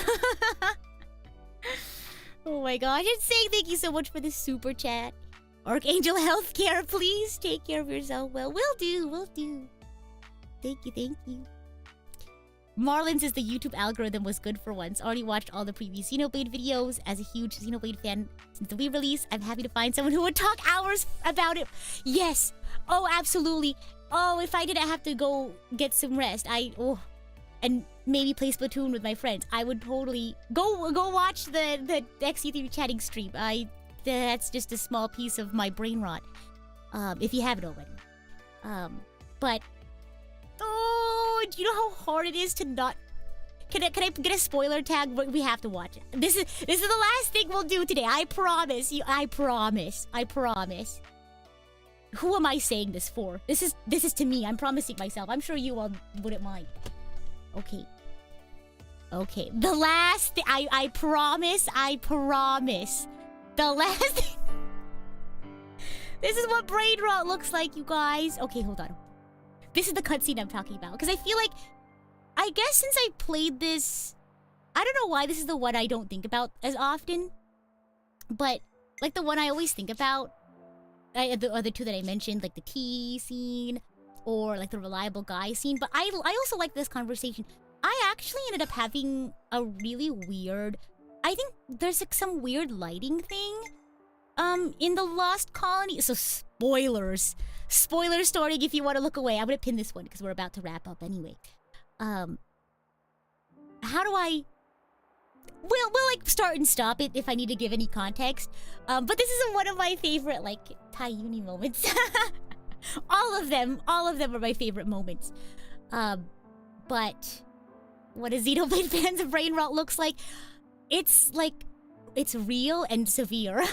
Oh my gosh, and saying thank you so much for the super chat. Archangel Healthcare, please take care of yourself well. Will do. Thank you. Marlon says the YouTube algorithm was good for once. Already watched all the previous Xenoblade videos. As a huge Xenoblade fan since the re-release, I'm happy to find someone who would talk hours about it. Yes. Oh, absolutely. Oh, if I didn't have to go get some rest, and maybe play Splatoon with my friends, I would totally go watch the XE3 chatting stream. That's just a small piece of my brain rot. If you haven't already. But do you know how hard it is to not? Can I get a spoiler tag? We have to watch it. This is the last thing we'll do today. I promise you. I promise. Who am I saying this for? This is to me. I'm promising myself. I'm sure you all wouldn't mind. Okay. Okay, the last thing, I promise. The last thing. This is what brain rot looks like, you guys. Okay, hold on. This is the cutscene I'm talking about. Because I feel like, I guess since I played this, I don't know why this is the one I don't think about as often. But, like the one I always think about, the other two that I mentioned, like the tea scene, or like the reliable guy scene. But I also like this conversation. I actually ended up having a really weird, I think there's like some weird lighting thing in the Lost Colony. So spoilers starting if you want to look away. I'm gonna pin this one because we're about to wrap up anyway. How do I, we'll like start and stop it if I need to give any context. But this is one of my favorite like Thai uni moments. all of them are my favorite moments. But what a Xenoblade fan's brain rot looks like, it's real and severe.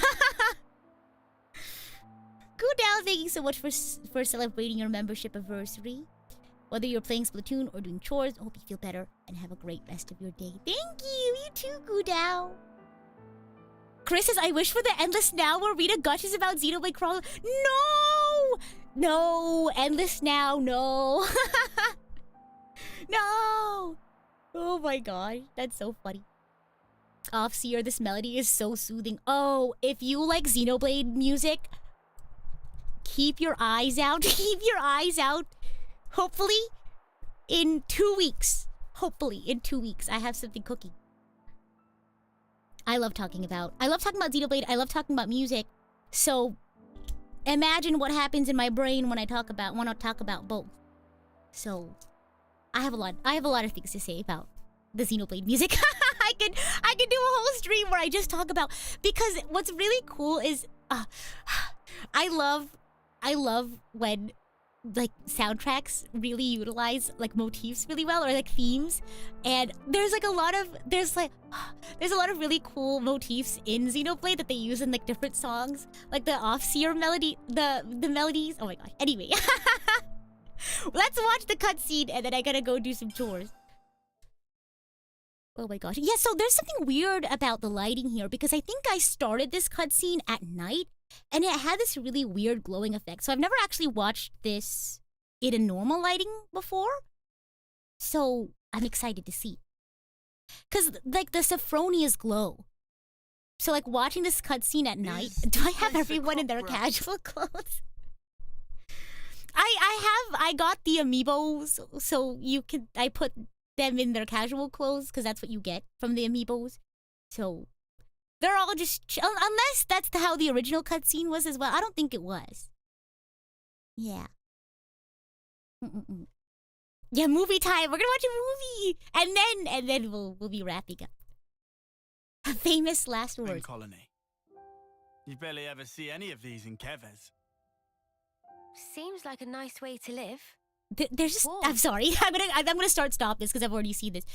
Goodal, thank you so much for celebrating your membership anniversary. Whether you're playing Splatoon or doing chores, I hope you feel better and have a great rest of your day. Thank you, you too, Goodal. Chris says, I wish for the Endless Now where Rita gushes about Xenoblade Chronicles. No, Endless Now, no. No. Oh my god, that's so funny. Offseer, this melody is so soothing. Oh, if you like Xenoblade music, keep your eyes out. Keep your eyes out. Hopefully, in 2 weeks. I have something cooking. I love talking about Xenoblade. I love talking about music. So, imagine what happens in my brain when I talk about both. So, I have a lot of things to say about the Xenoblade music. I could do a whole stream where I just talk about, because what's really cool is I love when like soundtracks really utilize like motifs really well, or like themes, and there's a lot of really cool motifs in Xenoblade that they use in like different songs, like the Offseer melody, the melodies. Oh my gosh. Anyway, let's watch the cutscene and then I gotta go do some chores. Oh my gosh. Yeah, so there's something weird about the lighting here, because I think I started this cutscene at night and it had this really weird glowing effect. So I've never actually watched this in a normal lighting before. So I'm excited to see. Because like the Sophronia's glow. So like watching this cutscene at night, do I have everyone in their casual clothes? I got the amiibos, so I put them in their casual clothes because that's what you get from the amiibos. So they're all just unless that's how the original cutscene was as well. I don't think it was. Yeah. Yeah, movie time. We're gonna watch a movie, and then we'll be wrapping up. Famous last words. Colony. You barely ever see any of these in Keves. Seems like a nice way to live. There's just, I'm sorry. I'm gonna stop this because I've already seen this,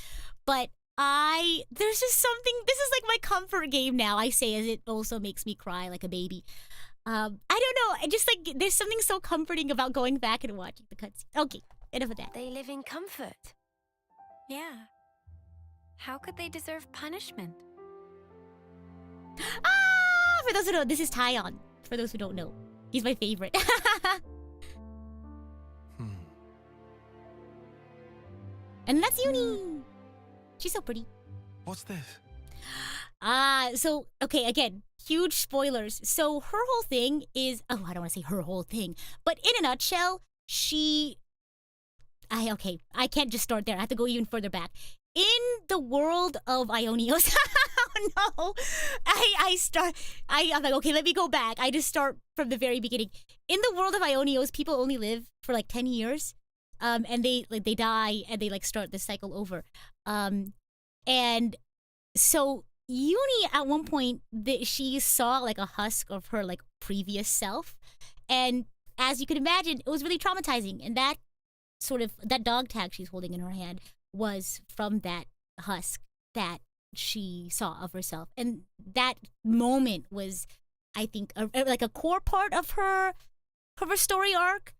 but there's just something. This is like my comfort game now. I say as it also makes me cry like a baby. I don't know. I just like there's something so comforting about going back and watching the cutscene. Okay, enough of that. They live in comfort. Yeah. How could they deserve punishment? For those who don't know, this is Tyon. For those who don't know, he's my favorite. And that's Uni. She's so pretty. What's this? So, okay, again, huge spoilers. So her whole thing is, I don't want to say her whole thing, but in a nutshell, I can't just start there. I have to go even further back. In the world of Ionios, oh no, I'm like, okay, let me go back. I just start from the very beginning. In the world of Ionios, people only live for like 10 years. And they die and they like start the cycle over. And so Uni at one point she saw like a husk of her like previous self, and as you could imagine, it was really traumatizing. And that dog tag she's holding in her hand was from that husk that she saw of herself, and that moment was, I think, like a core part of her story arc.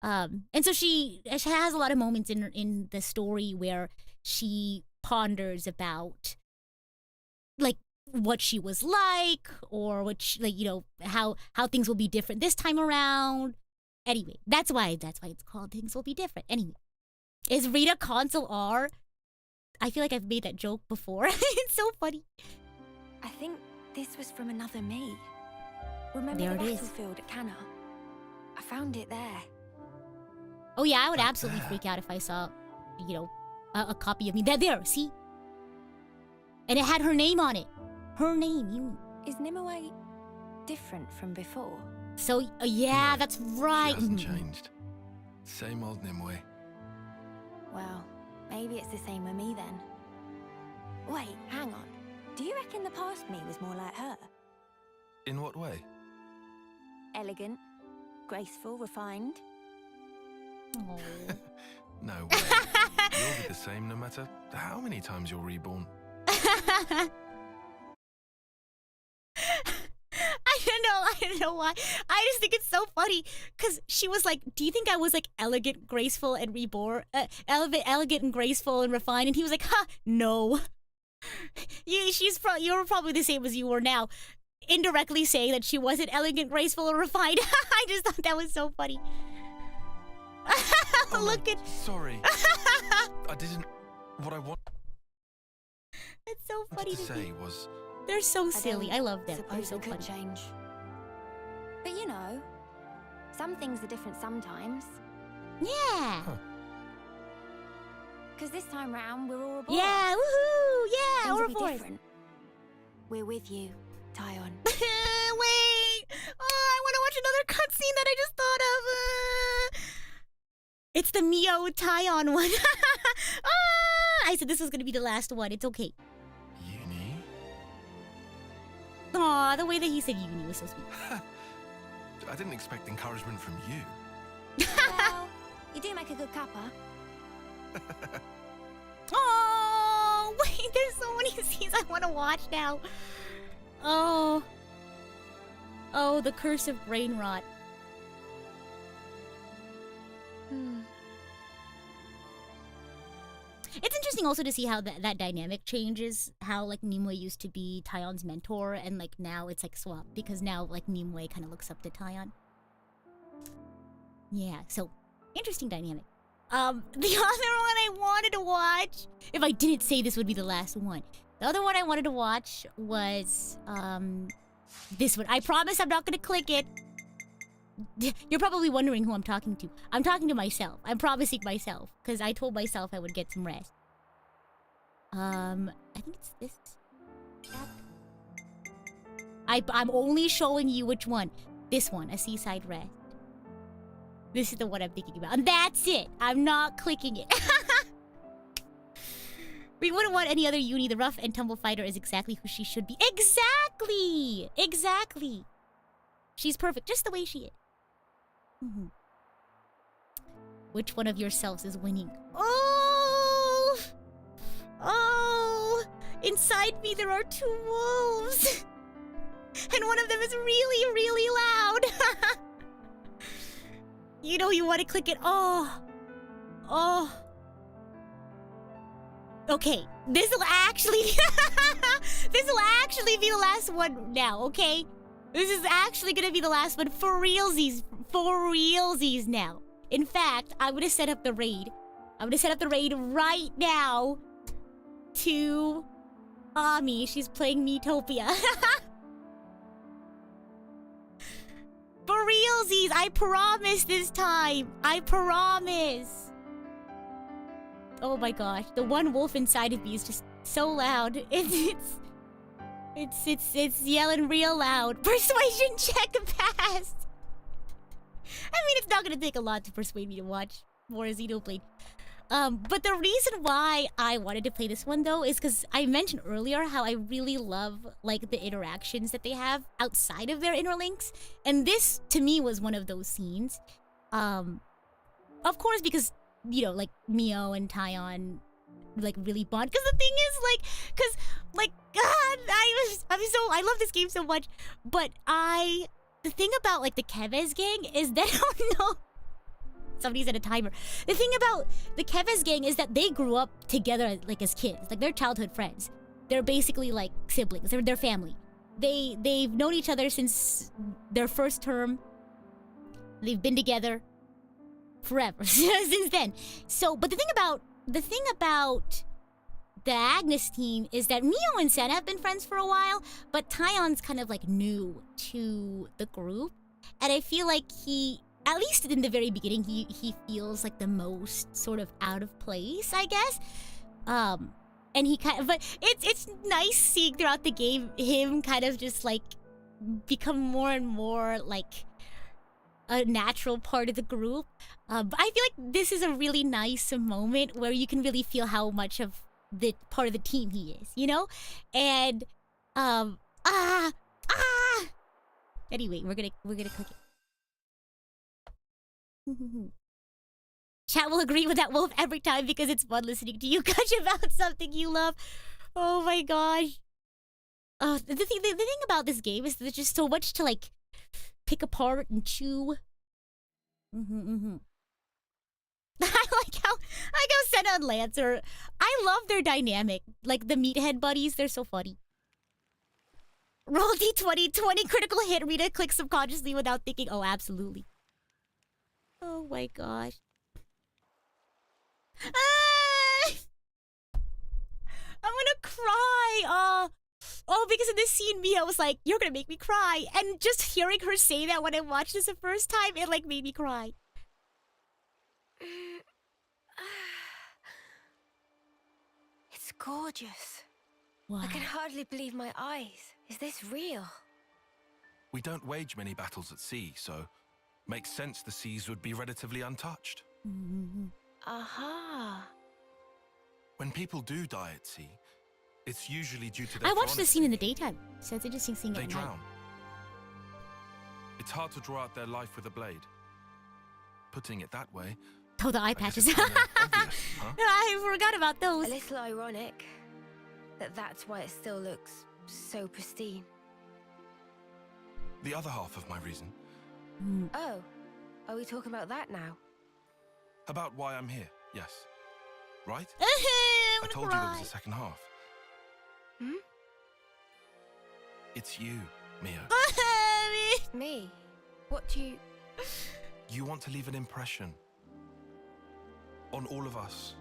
And so she has a lot of moments in the story where she ponders about like what she was like, or what she, like, you know, how things will be different this time around. Anyway, that's why it's called Things Will Be Different. Anyway, is Rita Console R? I feel like I've made that joke before. It's so funny. I think this was from another me. Remember There the it is. battlefield at Cana? I found it there. Oh yeah, I would absolutely freak out if I saw, you know, a copy of me. There, see? And it had her name on it. Her name, you. Is Nimue different from before? So, yeah, No, that's right. She hasn't changed. Same old Nimue. Well, maybe it's the same with me then. Wait, hang on. Do you reckon the past me was more like her? In what way? Elegant, graceful, refined? Oh. No way. You'll be the same no matter how many times you're reborn. I don't know why. I just think it's so funny because she was like, "Do you think I was like elegant, graceful, and reborn? Elegant and graceful and refined?" And he was like, "Ha, no. You're probably the same as you were now." Indirectly saying that she wasn't elegant, graceful, or refined. I just thought that was so funny. Oh, Look no, at. Sorry. I didn't. What I wanted It's so funny to to say me. was. They're so silly. I love them. They're Suppose so it could funny. change. But you know, some things are different sometimes. Yeah. Huh. Because this time round, we're all aboard. Yeah. Woohoo. Yeah. Things Or will be boys. different. We're with you, Tyon. Wait. Oh, I want to watch another cutscene that I just thought of. It's the Mio Tyon one. I said this was going to be the last one. It's okay. Uni? Aw, the way that he said uni was so sweet. I didn't expect encouragement from you. Well, you do make a good cuppa. Oh, wait, there's so many scenes I want to watch now. Oh. Oh, the curse of brain rot. It's interesting also to see how that dynamic changes. How like Nimue used to be Tyon's mentor, and like now it's like swapped because now like Nimue kind of looks up to Tyon. Yeah, so interesting dynamic. The other one I wanted to watch, if I didn't say this would be the last one, the other one I wanted to watch was this one. I promise I'm not gonna click it. You're probably wondering who I'm talking to. I'm talking to myself. I'm promising myself because I told myself I would get some rest. I think it's this. I'm only showing you which one. This one, A Seaside Rest. This is the one I'm thinking about. And that's it. I'm not clicking it. We wouldn't want any other uni. The rough and tumble fighter is exactly who she should be. Exactly! Exactly. She's perfect, just the way she is. Mm-hmm. Which one of yourselves is winning? Oh! Oh! Inside me there are two wolves! And one of them is really, really loud! You know you want to click it. Oh! Oh! Okay, this will actually be the last one now, okay? This is actually gonna be the last one for realsies. For realsies now. In fact, I'm gonna set up the raid. I'm gonna set up the raid right now to Ami. She's playing Miitopia. For realsies, I promise this time. I promise. Oh my gosh, the one wolf inside of me is just so loud. It's yelling real loud. Persuasion check passed. I mean, it's not gonna take a lot to persuade me to watch more Xenoblade. But the reason why I wanted to play this one though is because I mentioned earlier how I really love like the interactions that they have outside of their interlinks, and this to me was one of those scenes. Of course, because you know, like Mio and Tyon like really bond. Because the thing is, God, I love this game so much. But the thing about like the Keves gang is they don't know. Somebody set a timer. The thing about the Keves gang is that they grew up together like as kids. Like they're childhood friends. They're basically like siblings. They're family. They've known each other since their first term. They've been together forever since then. So, but the thing about the Agnes team is that Mio and Sena have been friends for a while, but Tayon's kind of like new to the group, and I feel like he, at least in the very beginning, he feels like the most sort of out of place, I guess. And he kind of, but it's nice seeing throughout the game him kind of just like become more and more like a natural part of the group. But I feel like this is a really nice moment where you can really feel how much of the part of the team he is, you know? And anyway, we're gonna click it. Chat will agree with that, Wolf, every time because it's fun listening to you gush about something you love. Oh my gosh. The thing about this game is there's just so much to like pick apart and chew. I like how Sena and Lance are. I love their dynamic. Like the meathead buddies, they're so funny. Roll D20, 20 critical hit. Rita clicks subconsciously without thinking. Oh, absolutely. Oh my gosh. I'm gonna cry. Oh, because in this scene, Mia was like, "You're gonna make me cry," and just hearing her say that when I watched this the first time, it like made me cry. It's gorgeous. Wow. I can hardly believe my eyes. Is this real? We don't wage many battles at sea, so makes sense the seas would be relatively untouched. Aha. When people do die at sea, it's usually due to their I watched this scene in the chronic daytime, so it's interesting seeing it They at night. drown. It's hard to draw out their life with a blade. Putting it that way, Oh, the eye I guess patches. it's kind of obvious, huh? I forgot about A those. little ironic that's why it still looks so pristine. The other half of my reason, Oh, are we talking about that now? about why I'm here, yes. Right? I'm I gonna told you there cry. was a second half. It's you, Mia. Me? What do you... You want to leave an impression on all of us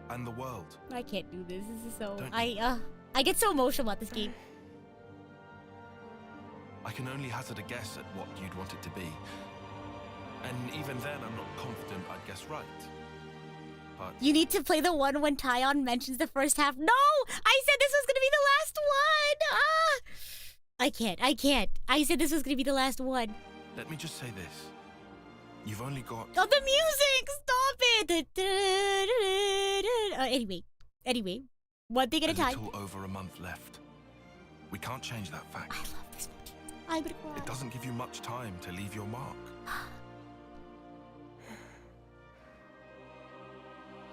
and the world. I can't do this. This is so. Don't I get so emotional about this game. I can only hazard a guess at what you'd want it to be. And even then, I'm not confident I'd guess right. But You need to play the one when Tyon mentions the first half. No! I said this was gonna be the last one! I can't. I said this was gonna be the last one. let me just say this. You've only got... Oh, the music! Stop it! Anyway. One thing at a time. little over a month left. We can't change that fact. I love this movie. I'm gonna cry. It doesn't give you much time to leave your mark.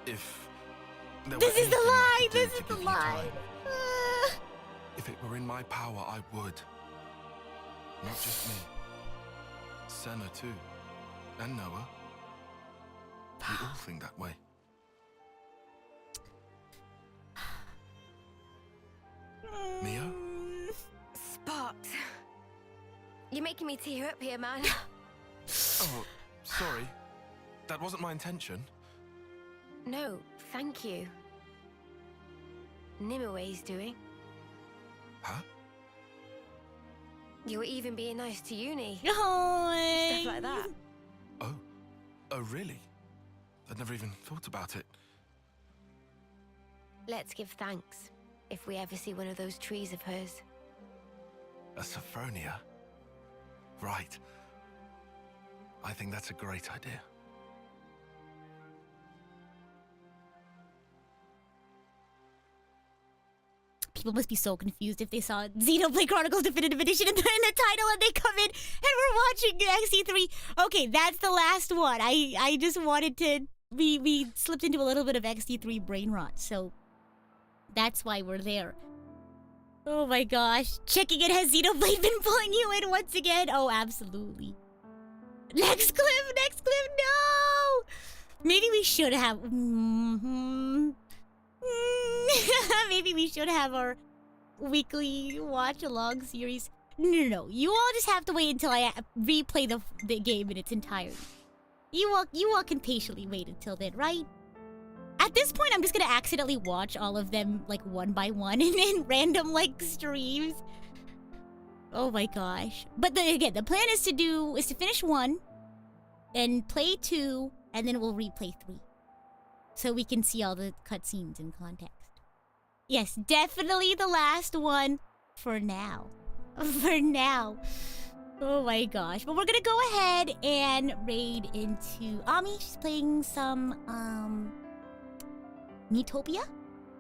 If there This were is the anything I line! could do This to is the give you line! time, if it were in my power, I would. Not just me. Sena too. And Noah. We all think that way. Mia? Sparks. You're making me tear up here, man. Oh, sorry. That wasn't my intention. No, thank you. Nimue's doing. Huh? You were even being nice to Uni. Oh, Stuff like that. Oh, really? I'd never even thought about it. Let's give thanks if we ever see one of those trees of hers. A Sophronia? Right. I think that's a great idea. People must be so confused if they saw Xenoblade Chronicles Definitive Edition in the title and they come in and we're watching XD3. Okay, that's the last one. I just wanted to... We slipped into a little bit of XD3 brain rot, so that's why we're there. Oh my gosh. Checking in, has Xenoblade been pulling you in once again? Oh, absolutely. Next clip, no! Maybe we should have... Maybe we should have our weekly watch-along series. No. You all just have to wait until I replay the game in its entirety. You all can patiently wait until then, right? At this point, I'm just gonna accidentally watch all of them, like, one by one in random, like, streams. Oh my gosh. But again, the plan is to finish 1, and play 2, and then we'll replay 3. So we can see all the cutscenes in context. Yes, definitely the last one for now. For now. Oh my gosh. But we're gonna go ahead and raid into Ami. She's playing some Miitopia.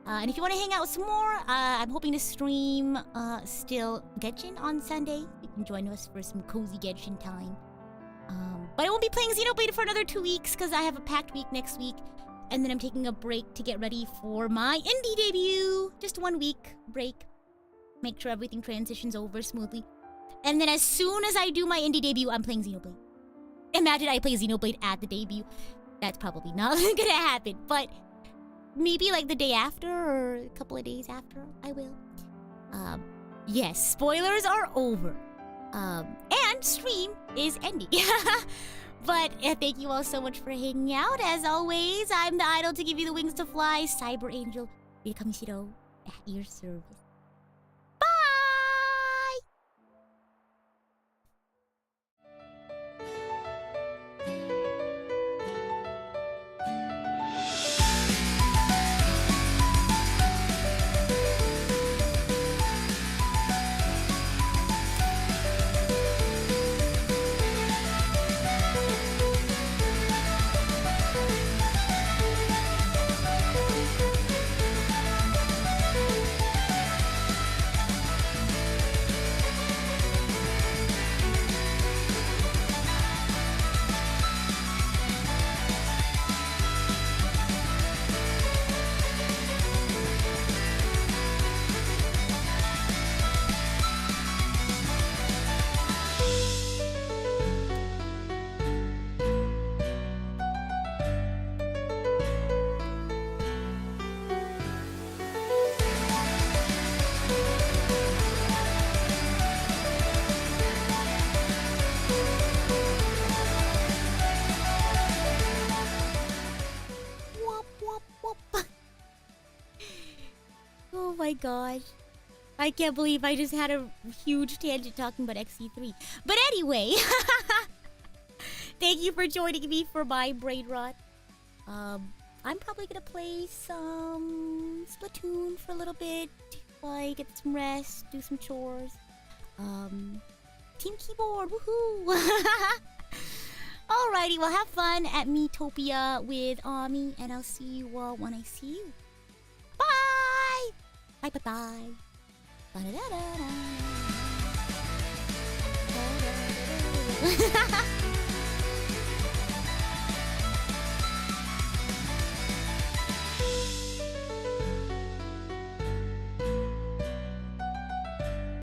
And if you want to hang out some more, I'm hoping to stream still Genshin on Sunday. You can join us for some cozy Genshin time. But I won't be playing Xenoblade for another 2 weeks because I have a packed week next week. And then I'm taking a break to get ready for my indie debut. Just 1 week break. Make sure everything transitions over smoothly. And then as soon as I do my indie debut, I'm playing Xenoblade. Imagine I play Xenoblade at the debut. That's probably not gonna happen. But maybe like the day after or a couple of days after, I will. Yes, spoilers are over. And stream is ending. But thank you all so much for hanging out. As always, I'm the idol to give you the wings to fly, Cyber Angel, Rita Kamishiro, at your service. Bye! Oh my gosh. I can't believe I just had a huge tangent talking about XC3. But anyway, thank you for joining me for my brain rot. I'm probably gonna play some Splatoon for a little bit, like get some rest, do some chores. Team keyboard, woohoo! Alrighty, well have fun at Miitopia with Ami, and I'll see you all when I see you. Bye! Bye bye bye. Ba-da-da-da-da.